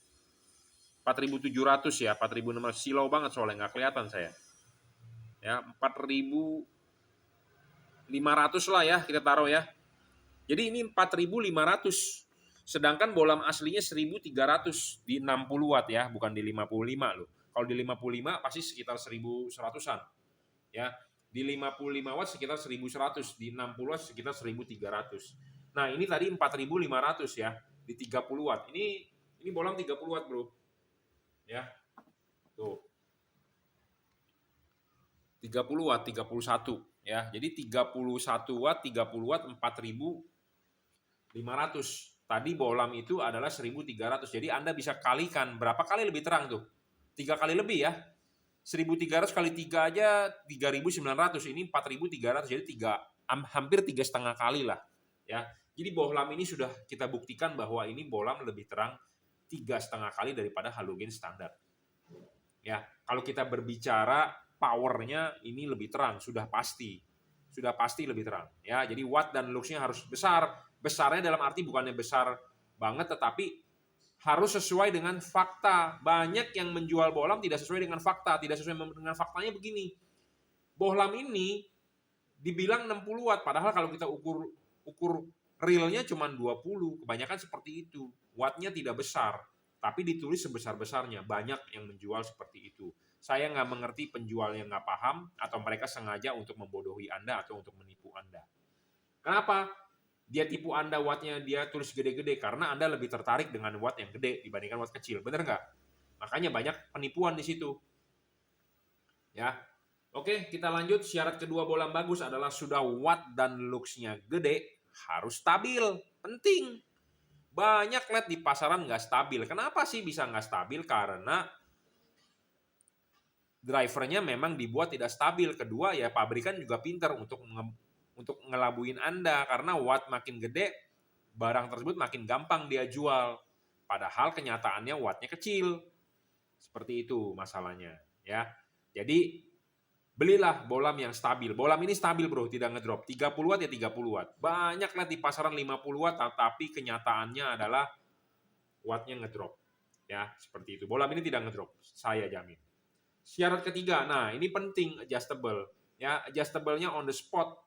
4700 ya, 4600. Silau banget soalnya nggak kelihatan saya. Ya, 4000 500 lah ya kita taruh ya. Jadi ini 4500. Sedangkan bolam aslinya 1300 di 60 watt ya, bukan di 55 loh. Kalau di 55 pasti sekitar 1100-an. Ya. Di 55 watt sekitar 1100, di 60 watt sekitar 1300. Nah, ini tadi 4500 ya di 30 watt. Ini bolam 30 watt, Bro. Ya. Tuh. 30 watt, 31. Ya, jadi 31 watt, 30 watt 4500. Tadi bolam itu adalah 1300. Jadi Anda bisa kalikan berapa kali lebih terang tuh? 3 kali lebih ya. 1300 kali 3 aja 3900. Ini 4300. Jadi hampir 3,5 kali lah ya. Jadi bolam ini sudah kita buktikan bahwa ini bolam lebih terang 3,5 kali daripada halogen standar. Ya, kalau kita berbicara powernya ini lebih terang, sudah pasti lebih terang ya. Jadi watt dan luxnya harus besarnya dalam arti bukannya besar banget, tetapi harus sesuai dengan fakta. Banyak yang menjual bohlam tidak sesuai dengan fakta. Tidak sesuai dengan faktanya begini, bohlam ini dibilang 60 watt, padahal kalau kita ukur realnya cuma 20, kebanyakan seperti itu. Wattnya tidak besar, tapi ditulis sebesar-besarnya. Banyak yang menjual seperti itu. Saya nggak mengerti penjual yang nggak paham, atau mereka sengaja untuk membodohi Anda atau untuk menipu Anda. Kenapa? Dia tipu Anda wattnya dia tulis gede-gede, karena Anda lebih tertarik dengan watt yang gede dibandingkan watt kecil. Bener nggak? Makanya banyak penipuan di situ. Ya. Oke, kita lanjut. Syarat kedua bohlam bagus adalah sudah watt dan luxnya gede, harus stabil. Penting. Banyak LED di pasaran nggak stabil. Kenapa sih bisa nggak stabil? Karena drivernya memang dibuat tidak stabil. Kedua ya pabrikan juga pintar untuk ngelabuin Anda, karena watt makin gede, barang tersebut makin gampang dia jual. Padahal kenyataannya wattnya kecil. Seperti itu masalahnya. Ya, jadi belilah bolam yang stabil. Bolam ini stabil bro, tidak ngedrop. 30 watt ya 30 watt. Banyak lah di pasaran 50 watt, tapi kenyataannya adalah wattnya ngedrop. Ya, seperti itu. Bolam ini tidak ngedrop, saya jamin. Syarat ketiga, nah ini penting, adjustable. Ya, adjustable-nya on the spot.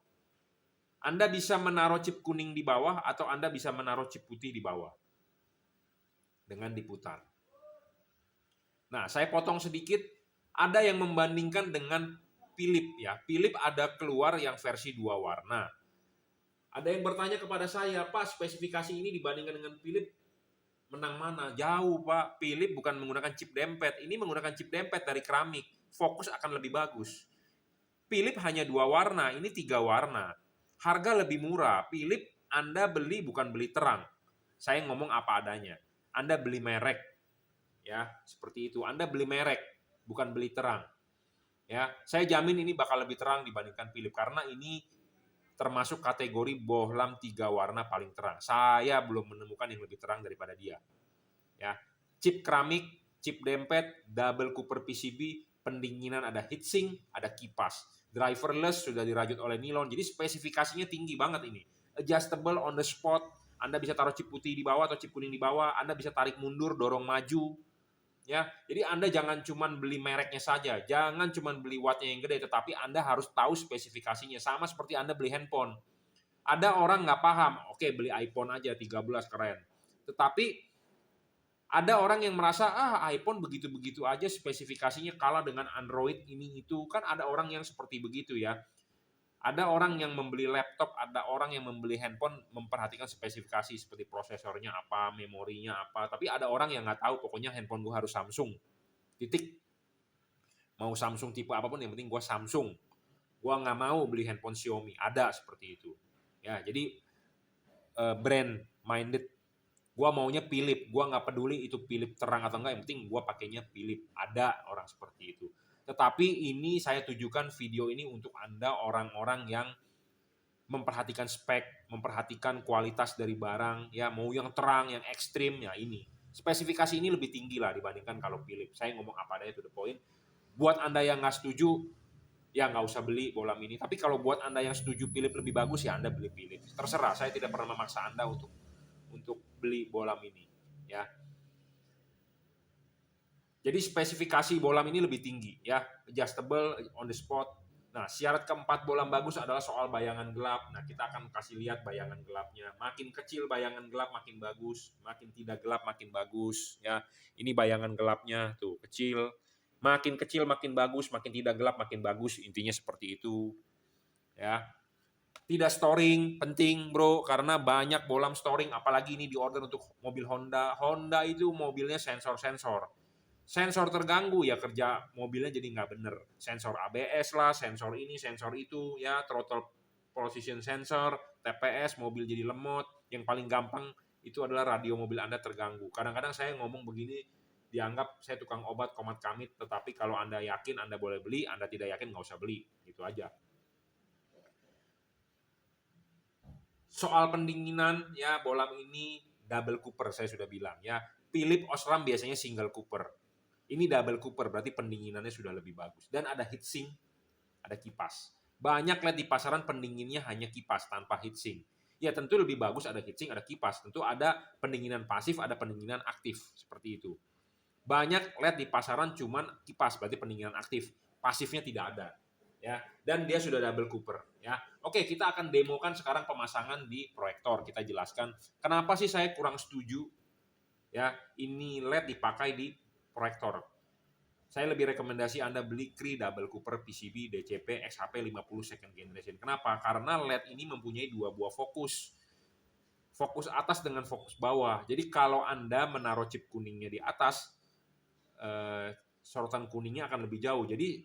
Anda bisa menaruh chip kuning di bawah atau Anda bisa menaruh chip putih di bawah dengan diputar. Nah, saya potong sedikit. Ada yang membandingkan dengan Philips ya. Philips ada keluar yang versi 2 warna. Ada yang bertanya kepada saya, Pak, spesifikasi ini dibandingkan dengan Philips menang mana? Jauh Pak. Philips bukan menggunakan chip dempet. Ini menggunakan chip dempet dari keramik. Fokus akan lebih bagus. Philips hanya 2 warna, ini 3 warna. Harga lebih murah. Philips Anda beli bukan beli terang. Saya ngomong apa adanya. Anda beli merek. Ya, seperti itu. Anda beli merek, bukan beli terang. Ya, saya jamin ini bakal lebih terang dibandingkan Philips karena ini termasuk kategori bohlam 3 warna paling terang. Saya belum menemukan yang lebih terang daripada dia. Ya, chip keramik, chip dempet, double cooper PCB, pendinginan ada heatsink, ada kipas. Driverless sudah dirajut oleh nilon. Jadi spesifikasinya tinggi banget ini. Adjustable on the spot. Anda bisa taruh chip putih di bawah atau chip kuning di bawah. Anda bisa tarik mundur, dorong maju. Ya, jadi Anda jangan cuman beli mereknya saja, jangan cuman beli wattnya yang gede, tetapi Anda harus tahu spesifikasinya. Sama seperti Anda beli handphone. Ada orang nggak paham, oke beli iPhone aja 13 keren. Tetapi ada orang yang merasa iPhone begitu-begitu aja spesifikasinya kalah dengan Android ini itu. Kan ada orang yang seperti begitu ya. Ada orang yang membeli laptop, ada orang yang membeli handphone memperhatikan spesifikasi seperti prosesornya apa, memorinya apa. Tapi ada orang yang nggak tahu, pokoknya handphone gue harus Samsung. Titik. Mau Samsung tipe apapun, yang penting gue Samsung. Gue nggak mau beli handphone Xiaomi. Ada seperti itu. Ya, jadi brand minded. Gue maunya Philips. Gue nggak peduli itu Philips terang atau enggak. Yang penting gue pakainya Philips. Ada orang seperti itu. Tetapi ini saya tujukan video ini untuk Anda orang-orang yang memperhatikan spek, memperhatikan kualitas dari barang, ya mau yang terang, yang ekstrim, ya ini. Spesifikasi ini lebih tinggi lah dibandingkan kalau Philips. Saya ngomong apa adanya to the point. Buat Anda yang nggak setuju, ya nggak usah beli bolam ini. Tapi kalau buat Anda yang setuju Philips lebih bagus, ya Anda beli Philips. Terserah, saya tidak pernah memaksa Anda untuk beli bolam ini. Ya. Jadi spesifikasi bolam ini lebih tinggi, ya, adjustable on the spot. Nah, syarat keempat bolam bagus adalah soal bayangan gelap. Nah, kita akan kasih lihat bayangan gelapnya. Makin kecil bayangan gelap makin bagus, makin tidak gelap makin bagus. Ya, ini bayangan gelapnya tuh kecil. Makin kecil makin bagus, makin tidak gelap makin bagus. Intinya seperti itu. Ya, tidak storing penting bro, karena banyak bolam storing. Apalagi ini di order untuk mobil Honda. Honda itu mobilnya sensor-sensor. Sensor terganggu ya kerja mobilnya jadi nggak bener. Sensor ABS lah, sensor ini, sensor itu, ya throttle position sensor, TPS, mobil jadi lemot. Yang paling gampang itu adalah radio mobil Anda terganggu. Kadang-kadang saya ngomong begini dianggap saya tukang obat komat kamit, tetapi kalau Anda yakin Anda boleh beli, Anda tidak yakin nggak usah beli, gitu aja. Soal pendinginan ya bolam ini double cooper saya sudah bilang ya. Philips Osram biasanya single cooper. Ini double cooper, berarti pendinginannya sudah lebih bagus. Dan ada heatsink, ada kipas. Banyak LED di pasaran pendinginnya hanya kipas tanpa heatsink. Ya tentu lebih bagus ada heatsink, ada kipas. Tentu ada pendinginan pasif, ada pendinginan aktif. Seperti itu. Banyak LED di pasaran cuman kipas, berarti pendinginan aktif. Pasifnya tidak ada. Ya, dan dia sudah double cooper. Ya, oke kita akan demokan sekarang pemasangan di proyektor. Kita jelaskan kenapa sih saya kurang setuju. Ya, ini LED dipakai di proyektor. Saya lebih rekomendasi Anda beli Cree Double Cooper PCB DCP XHP 50 second generation. Kenapa? Karena LED ini mempunyai 2 buah fokus. Fokus atas dengan fokus bawah. Jadi kalau Anda menaruh chip kuningnya di atas, sorotan kuningnya akan lebih jauh. Jadi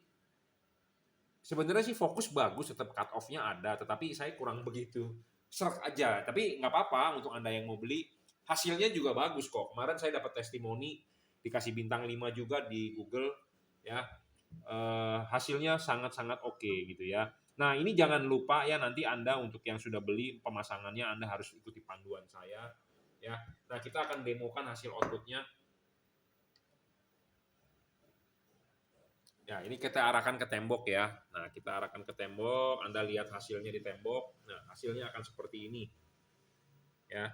sebenarnya sih fokus bagus, tetap cut off-nya ada, tetapi saya kurang begitu serk aja. Tapi nggak apa-apa untuk Anda yang mau beli, hasilnya juga bagus kok. Kemarin saya dapat testimoni, dikasih bintang 5 juga di Google, ya. hasilnya sangat-sangat oke gitu ya. Nah, ini jangan lupa ya, nanti Anda untuk yang sudah beli pemasangannya Anda harus ikuti panduan saya ya. Nah, kita akan demokan hasil outputnya. Ya, ini kita arahkan ke tembok ya. Nah, kita arahkan ke tembok, Anda lihat hasilnya di tembok. Nah, hasilnya akan seperti ini. Ya.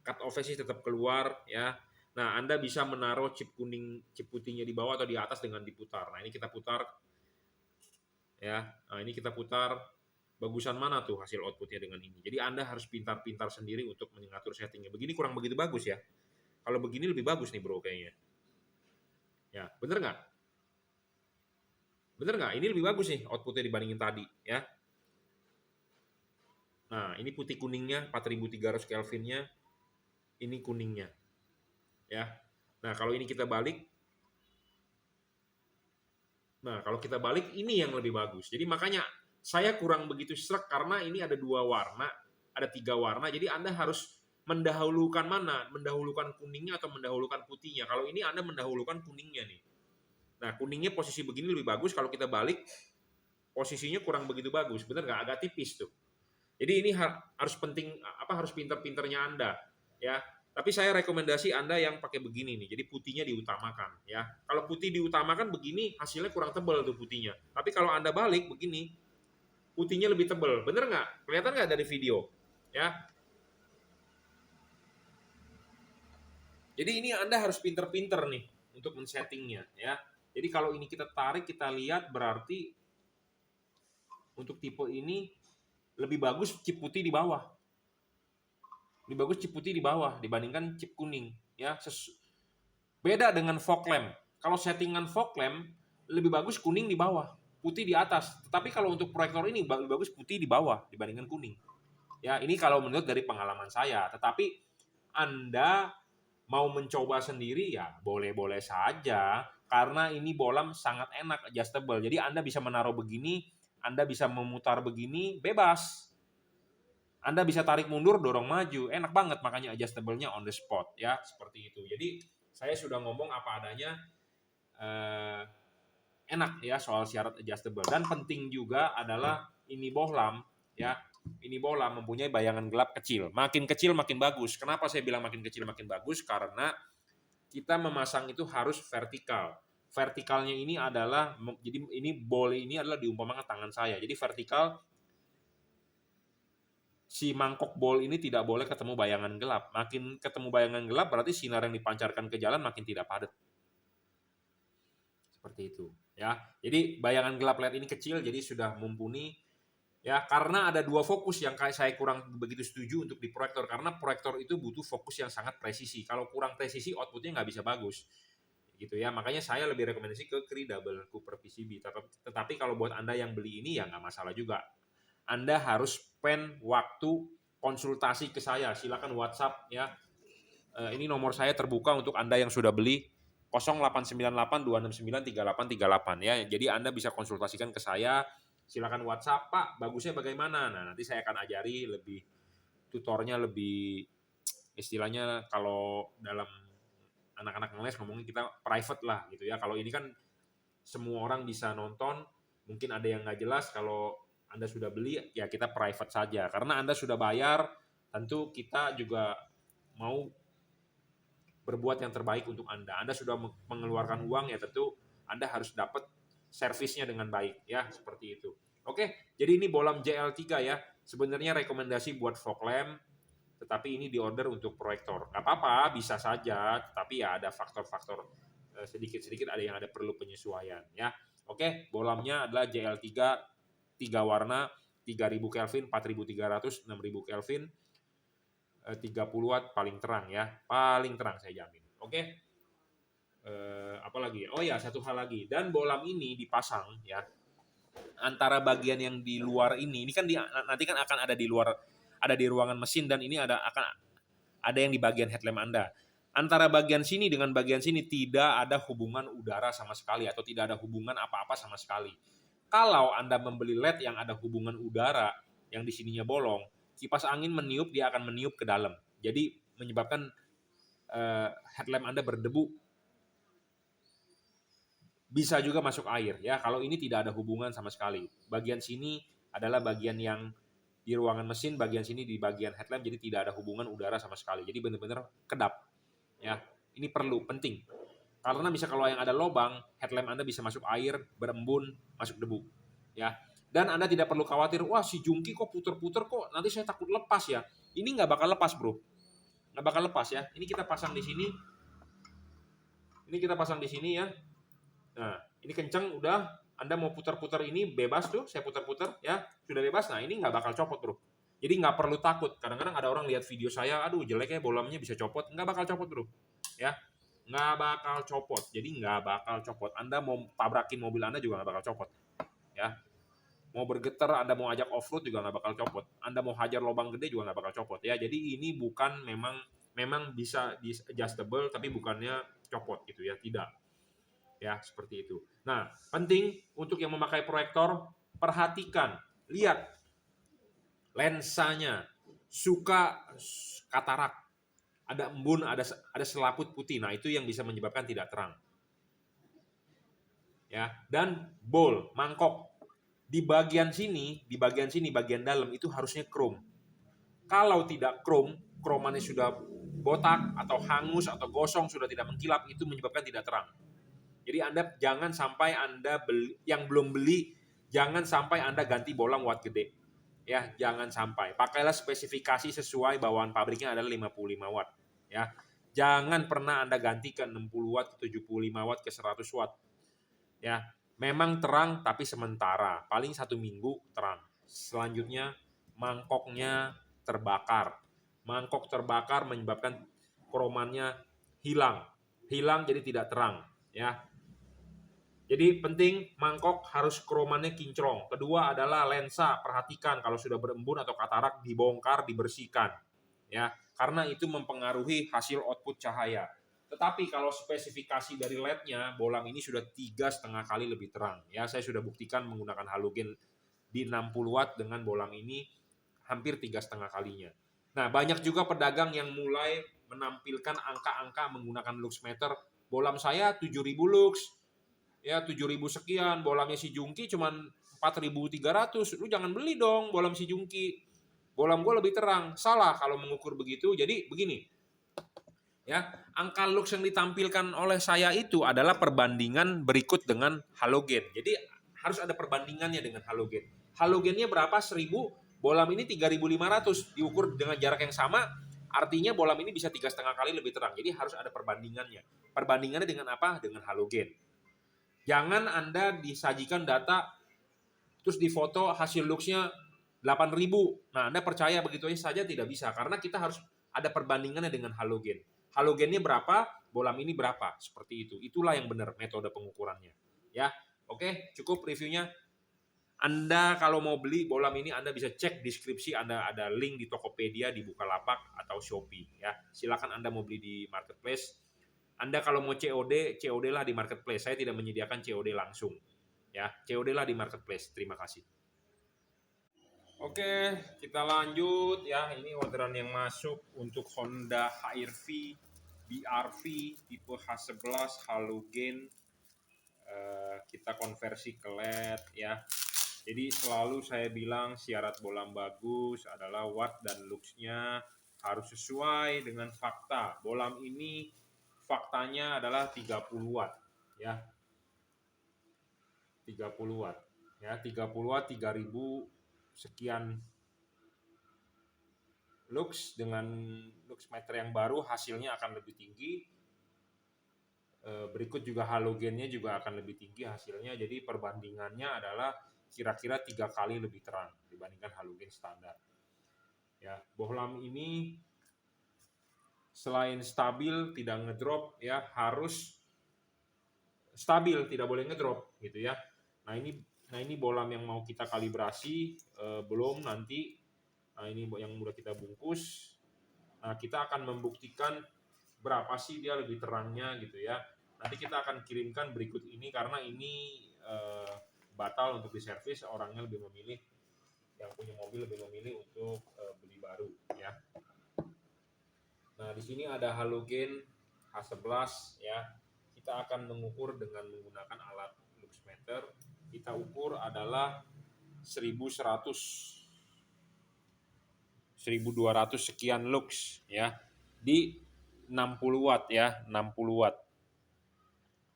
Cut off sih tetap keluar ya. Nah, Anda bisa menaruh chip kuning, chip putihnya di bawah atau di atas dengan diputar. Nah, ini kita putar ya. Nah, ini kita putar. Bagusan mana tuh hasil outputnya dengan ini. Jadi Anda harus pintar-pintar sendiri untuk mengatur settingnya. Begini kurang begitu bagus ya. Kalau begini lebih bagus nih bro kayaknya. Ya, bener nggak? Bener nggak? Ini lebih bagus nih outputnya dibandingin tadi ya. Nah, ini putih kuningnya 4300 Kelvinnya. Ini kuningnya. Ya. Nah, kalau ini kita balik. Nah, kalau kita balik ini yang lebih bagus. Jadi makanya saya kurang begitu srek karena ini ada 2 warna, ada 3 warna. Jadi Anda harus mendahulukan mana? Mendahulukan kuningnya atau mendahulukan putihnya. Kalau ini Anda mendahulukan kuningnya nih. Nah, kuningnya posisi begini lebih bagus. Kalau kita balik, posisinya kurang begitu bagus. Bener nggak? Agak tipis tuh. Jadi ini harus penting, harus pinter-pinternya Anda. Ya, tapi saya rekomendasi Anda yang pakai begini nih. Jadi putihnya diutamakan ya. Kalau putih diutamakan begini hasilnya kurang tebal tuh putihnya. Tapi kalau Anda balik begini, putihnya lebih tebal. Bener nggak? Kelihatan nggak dari video? Ya. Jadi ini Anda harus pinter-pinter nih untuk men-settingnya ya. Jadi kalau ini kita tarik, kita lihat berarti untuk tipe ini lebih bagus chip putih di bawah. Lebih bagus chip putih di bawah dibandingkan chip kuning ya. Beda dengan fog lamp. Kalau settingan fog lamp lebih bagus kuning di bawah, putih di atas. Tetapi kalau untuk proyektor ini lebih bagus putih di bawah dibandingkan kuning. Ya, ini kalau menurut dari pengalaman saya. Tetapi Anda mau mencoba sendiri ya boleh-boleh saja karena ini bolam sangat enak adjustable. Jadi Anda bisa menaruh begini, Anda bisa memutar begini, bebas. Anda bisa tarik mundur, dorong maju, enak banget, makanya adjustable-nya on the spot ya, seperti itu. Jadi saya sudah ngomong apa adanya, enak ya soal syarat adjustable. Dan penting juga adalah ini bohlam ya, ini bohlam mempunyai bayangan gelap kecil. Makin kecil makin bagus. Kenapa saya bilang makin kecil makin bagus? Karena kita memasang itu harus vertikal. Vertikalnya ini adalah, jadi ini bol ini adalah diumpamakan tangan saya. Jadi vertikal, si mangkok bol ini tidak boleh ketemu bayangan gelap. Makin ketemu bayangan gelap berarti sinar yang dipancarkan ke jalan makin tidak padat. Seperti itu ya. Jadi bayangan gelap LED ini kecil jadi sudah mumpuni ya, karena ada 2 fokus yang saya kurang begitu setuju untuk di proyektor, karena proyektor itu butuh fokus yang sangat presisi. Kalau kurang presisi outputnya nggak bisa bagus gitu ya. Makanya saya lebih rekomendasi ke Cree Double Cooper PCB. Tetapi kalau buat Anda yang beli ini ya nggak masalah juga. Anda harus spend waktu konsultasi ke saya. Silakan WhatsApp ya. Ini nomor saya terbuka untuk Anda yang sudah beli 0898-269-3838 ya. Jadi Anda bisa konsultasikan ke saya. Silakan WhatsApp, Pak, bagusnya bagaimana? Nah, nanti saya akan ajari lebih, tutornya lebih, istilahnya kalau dalam anak-anak ngeles ngomongin kita private lah gitu ya. Kalau ini kan semua orang bisa nonton, mungkin ada yang nggak jelas. Kalau Anda sudah beli ya kita private saja, karena Anda sudah bayar, tentu kita juga mau berbuat yang terbaik untuk Anda. Anda sudah mengeluarkan uang ya tentu Anda harus dapat servisnya dengan baik ya, seperti itu. Oke, jadi ini bolam JL3 ya. Sebenarnya rekomendasi buat fog lamp, tetapi ini diorder untuk proyektor. Nggak apa-apa, bisa saja, tetapi ya ada faktor-faktor sedikit-sedikit ada yang ada perlu penyesuaian ya. Oke, bolamnya adalah JL3 3 warna, 3000 Kelvin, 4300, 6000 Kelvin, 30 watt paling terang ya, paling terang saya jamin. Oke. Apa lagi? Oh ya, satu hal lagi. Dan bolam ini dipasang ya antara bagian yang di luar ini kan nanti kan akan ada di luar, ada di ruangan mesin, dan ini akan ada yang di bagian headlamp Anda. Antara bagian sini dengan bagian sini tidak ada hubungan udara sama sekali atau tidak ada hubungan apa-apa sama sekali. Kalau Anda membeli LED yang ada hubungan udara yang di sininya bolong, kipas angin meniup, dia akan meniup ke dalam. Jadi menyebabkan headlamp Anda berdebu. bisa juga masuk air ya. Kalau ini tidak ada hubungan sama sekali. Bagian sini adalah bagian yang di ruangan mesin, bagian sini di bagian headlamp, jadi tidak ada hubungan udara sama sekali. Jadi benar-benar kedap ya. Ini penting. Karena bisa kalau yang ada lubang, headlamp Anda bisa masuk air, berembun, masuk debu ya. Dan Anda tidak perlu khawatir, wah si jungki kok puter-puter kok, nanti saya takut lepas ya. Ini nggak bakal lepas bro, nggak bakal lepas ya. Ini kita pasang di sini, ya. Nah, ini kenceng udah, Anda mau putar-putar ini bebas tuh, saya putar-putar ya, sudah bebas. Nah, ini nggak bakal copot bro. Jadi nggak perlu takut. Kadang-kadang ada orang lihat video saya, aduh jeleknya bolamnya bisa copot, nggak bakal copot bro. Ya, nggak bakal copot. Jadi nggak bakal copot. Anda mau tabrakin mobil Anda juga nggak bakal copot. Ya, mau bergetar, Anda mau ajak off-road juga nggak bakal copot. Anda mau hajar lubang gede juga nggak bakal copot ya. Jadi ini bukan memang bisa di adjustable tapi bukannya copot gitu ya, tidak. Ya, seperti itu. Nah, penting untuk yang memakai proyektor, perhatikan, lihat lensanya, suka katarak, ada embun, ada selaput putih. Nah, itu yang bisa menyebabkan tidak terang. Ya, dan bowl, mangkok. Di bagian sini, bagian dalam itu harusnya chrome. Kalau tidak chrome, kromannya sudah botak atau hangus atau gosong, sudah tidak mengkilap, itu menyebabkan tidak terang. Jadi Anda jangan sampai Anda beli, yang belum beli, jangan sampai Anda ganti bolam watt gede. Ya, jangan sampai. Pakailah spesifikasi sesuai bawaan pabriknya adalah 55 watt. Ya. Jangan pernah Anda ganti ke 60 watt, ke 75 watt, ke 100 watt. Ya, memang terang tapi sementara. Paling 1 minggu terang. Selanjutnya mangkoknya terbakar. Mangkok terbakar menyebabkan kromannya hilang. Hilang jadi tidak terang. Ya, jadi penting mangkok harus kromannya kinclong. Kedua adalah lensa, perhatikan kalau sudah berembun atau katarak dibongkar, dibersihkan. Ya, karena itu mempengaruhi hasil output cahaya. Tetapi kalau spesifikasi dari LED-nya, bolam ini sudah 3,5 kali lebih terang. Ya, saya sudah buktikan menggunakan halogen di 60 watt dengan bolam ini hampir 3,5 kalinya. Nah, banyak juga pedagang yang mulai menampilkan angka-angka menggunakan luxmeter. Bolam saya 7.000 lux, ya 7.000 sekian, bolamnya si Jungki cuman 4.300. Lu jangan beli dong bolam si Jungki. Bolam gue lebih terang. Salah kalau mengukur begitu. Jadi begini. Ya, angka lux yang ditampilkan oleh saya itu adalah perbandingan berikut dengan halogen. Jadi harus ada perbandingannya dengan halogen. Halogennya berapa? 1.000, bolam ini 3.500. Diukur dengan jarak yang sama, artinya bolam ini bisa 3,5 kali lebih terang. Jadi harus ada perbandingannya. Perbandingannya dengan apa? Dengan halogen. Jangan Anda disajikan data terus difoto hasil luxnya 8.000. Nah, Anda percaya begitu saja tidak bisa karena kita harus ada perbandingannya dengan halogen. Halogennya berapa, bolam ini berapa, seperti itu. Itulah yang benar metode pengukurannya. Ya, oke, cukup reviewnya. Anda kalau mau beli bolam ini Anda bisa cek deskripsi, Anda ada link di Tokopedia, di Bukalapak atau Shopee ya. Silakan Anda mau beli di marketplace. Anda kalau mau COD, COD lah di marketplace. Saya tidak menyediakan COD langsung. Ya, COD lah di marketplace. Terima kasih. Oke, kita lanjut ya. Ini orderan yang masuk untuk Honda HR-V, BR-V tipe H11 halogen. Kita konversi ke LED ya. Jadi selalu saya bilang syarat bolam bagus adalah watt dan luxnya harus sesuai dengan fakta. Bolam ini faktanya adalah 30 watt ya. 30 watt ya, 30 watt 3000 sekian lux. Dengan lux meter yang baru hasilnya akan lebih tinggi. Berikut juga halogennya juga akan lebih tinggi hasilnya. Jadi perbandingannya adalah kira-kira 3 kali lebih terang dibandingkan halogen standar. Ya, bohlam ini selain stabil tidak ngedrop ya, harus stabil, tidak boleh ngedrop gitu ya. Nah ini bohlam yang mau kita kalibrasi, belum nanti. Nah ini yang udah kita bungkus. Nah kita akan membuktikan berapa sih dia lebih terangnya gitu ya. Nanti kita akan kirimkan berikut ini karena ini batal untuk diservis. Orangnya lebih memilih, yang punya mobil lebih memilih untuk beli baru ya. Nah di sini ada halogen H11 ya. kita akan mengukur dengan menggunakan alat luxmeter. Kita ukur adalah 1200 sekian lux ya, di 60 watt ya, 60 watt.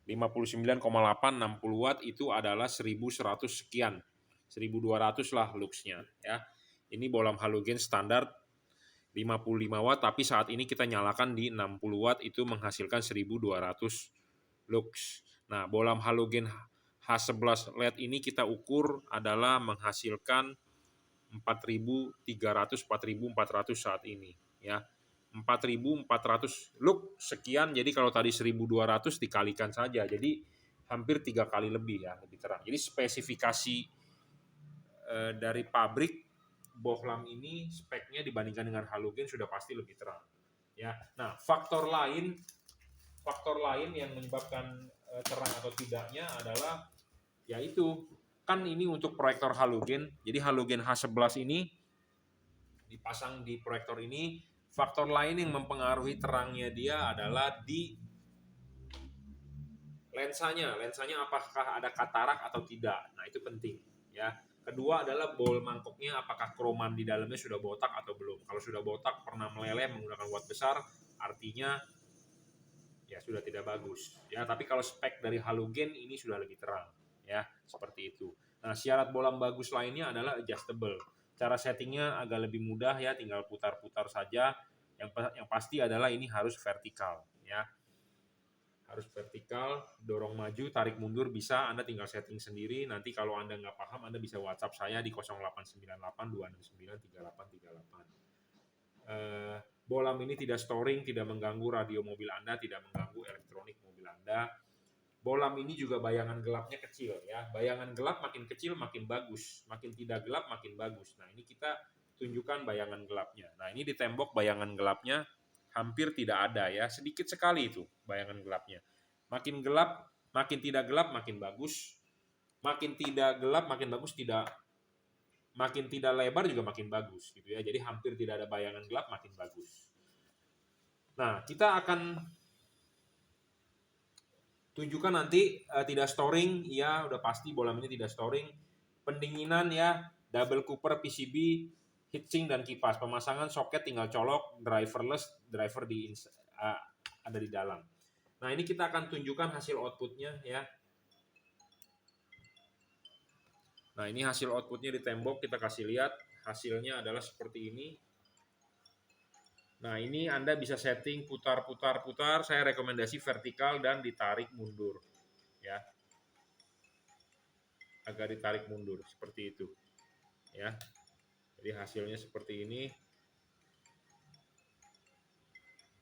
59,8 60 watt itu adalah 1100 sekian. 1200 lah luxnya ya. Ini bohlam halogen standar 55 watt, tapi saat ini kita nyalakan di 60 watt, itu menghasilkan 1200 lux. Nah, bohlam halogen H11 LED ini kita ukur adalah menghasilkan 4.300 4.400 saat ini ya. 4.400 lux sekian, jadi kalau tadi 1.200 dikalikan saja, jadi hampir 3 kali lebih ya, lebih terang. Jadi spesifikasi dari pabrik bohlam ini speknya dibandingkan dengan halogen sudah pasti lebih terang ya. Nah, faktor lain yang menyebabkan terang atau tidaknya adalah yaitu kan ini untuk proyektor halogen, jadi halogen H11 ini dipasang di proyektor ini. Faktor lain yang mempengaruhi terangnya dia adalah di lensanya apakah ada katarak atau tidak. Nah, itu penting ya. Kedua adalah bol mangkoknya, apakah kroman di dalamnya sudah botak atau belum. Kalau sudah botak, pernah meleleh menggunakan watt besar, artinya ya sudah tidak bagus ya. Tapi kalau spek dari halogen ini sudah lebih terang ya, seperti itu. Nah, syarat bohlam bagus lainnya adalah adjustable. Cara settingnya agak lebih mudah ya, tinggal putar-putar saja. Yang pasti adalah ini harus vertikal ya. Harus vertikal, dorong maju, tarik mundur bisa, Anda tinggal setting sendiri. Nanti kalau Anda nggak paham, Anda bisa WhatsApp saya di 0898 269 3838. Bohlam ini tidak storing, tidak mengganggu radio mobil Anda, tidak mengganggu elektronik mobil Anda. Bohlam ini juga bayangan gelapnya kecil ya. Bayangan gelap makin kecil makin bagus, makin tidak gelap makin bagus. Nah, ini kita tunjukkan bayangan gelapnya. Nah, ini di tembok bayangan gelapnya hampir tidak ada ya, sedikit sekali itu bayangan gelapnya. Makin gelap, makin tidak gelap makin bagus. Makin tidak gelap makin bagus, makin tidak lebar juga makin bagus gitu ya. Jadi hampir tidak ada bayangan gelap makin bagus. Nah, kita akan tunjukkan nanti tidak storing ya, udah pasti bohlam ini tidak storing. Pendinginan ya, double cooper PCB, heatsink dan kipas. Pemasangan soket tinggal colok, driverless, driver ada di dalam. Nah, ini kita akan tunjukkan hasil outputnya ya. Nah, ini hasil outputnya di tembok, kita kasih lihat. Hasilnya adalah seperti ini. Nah, ini Anda bisa setting putar. Saya rekomendasi vertikal dan ditarik mundur ya. Agak ditarik mundur seperti itu ya. Jadi hasilnya seperti ini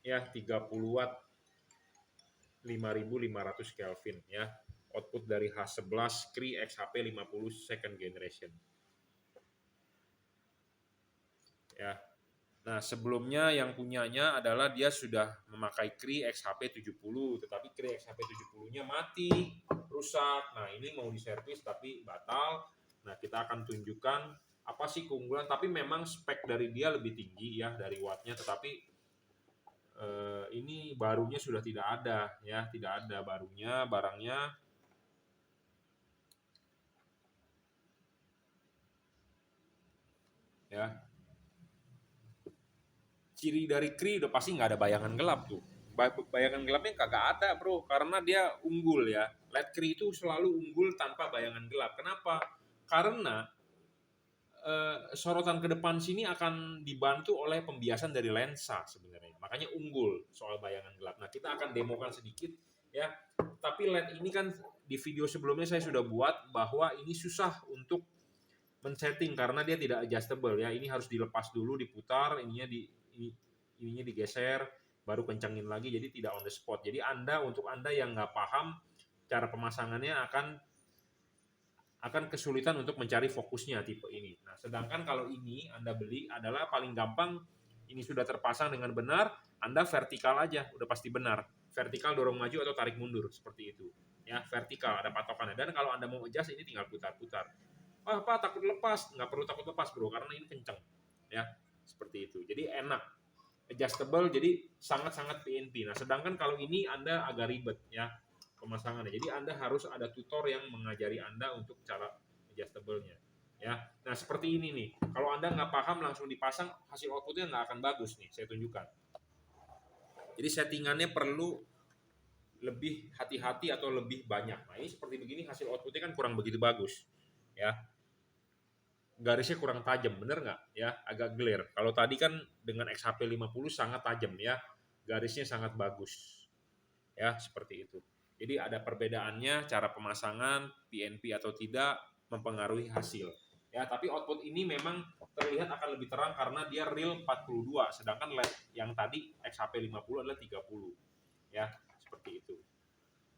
ya, 30 watt 5500 Kelvin ya. Output dari H11 Cree XHP 50 second generation ya. Nah, sebelumnya yang punyanya adalah dia sudah memakai Cree XHP 70, tetapi Cree XHP 70-nya mati, rusak. Nah, ini mau diservis tapi batal. Nah, kita akan tunjukkan apa sih keunggulan, tapi memang spek dari dia lebih tinggi ya dari wattnya, tetapi ini barunya sudah tidak ada ya, tidak ada barunya, barangnya. Ya. Ciri dari Cree udah pasti nggak ada bayangan gelap tuh. Bayangan gelapnya kagak ada bro, karena dia unggul ya. LED Cree itu selalu unggul tanpa bayangan gelap. Kenapa? Karena sorotan ke depan sini akan dibantu oleh pembiasan dari lensa sebenarnya. Makanya unggul soal bayangan gelap. Nah, kita akan demokan sedikit ya. Tapi LED ini kan di video sebelumnya saya sudah buat bahwa ini susah untuk men-setting karena dia tidak adjustable ya. Ini harus dilepas dulu, diputar, ininya digeser, baru kencangin lagi, jadi tidak on the spot. Jadi untuk Anda yang nggak paham cara pemasangannya akan kesulitan untuk mencari fokusnya tipe ini. Nah, sedangkan kalau ini Anda beli adalah paling gampang, ini sudah terpasang dengan benar, Anda vertikal aja, udah pasti benar. Vertikal dorong maju atau tarik mundur, seperti itu. Ya, vertikal, ada patokannya. Dan kalau Anda mau adjust, ini tinggal putar-putar. Wah, Pak, takut lepas. Nggak perlu takut lepas, bro, karena ini kenceng. Ya, seperti itu. Jadi enak. Adjustable, jadi sangat-sangat PNP. Nah, sedangkan kalau ini Anda agak ribet, ya. pemasangannya. Jadi Anda harus ada tutor yang mengajari Anda untuk cara adjustable-nya. Ya, nah seperti ini nih. Kalau Anda nggak paham langsung dipasang, hasil outputnya nggak akan bagus nih. Saya tunjukkan. Jadi settingannya perlu lebih hati-hati atau lebih banyak. Nah ini seperti begini hasil outputnya kan kurang begitu bagus. Ya, garisnya kurang tajam, bener nggak? Ya, agak glare. Kalau tadi kan dengan XHP 50 sangat tajam ya, garisnya sangat bagus. Ya, seperti itu. Jadi ada perbedaannya cara pemasangan, PNP atau tidak mempengaruhi hasil. Ya, tapi output ini memang terlihat akan lebih terang karena dia real 42, sedangkan LED yang tadi XHP 50 adalah 30. Ya, seperti itu.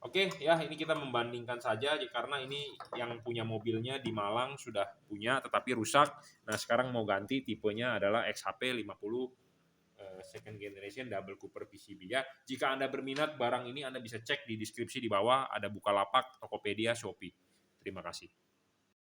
Oke, ya ini kita membandingkan saja karena ini yang punya mobilnya di Malang sudah punya tetapi rusak. Nah, sekarang mau ganti tipenya adalah XHP 50 second generation double cooper PCB ya. Jika Anda berminat barang ini Anda bisa cek di deskripsi di bawah ada Bukalapak, Tokopedia, Shopee. Terima kasih.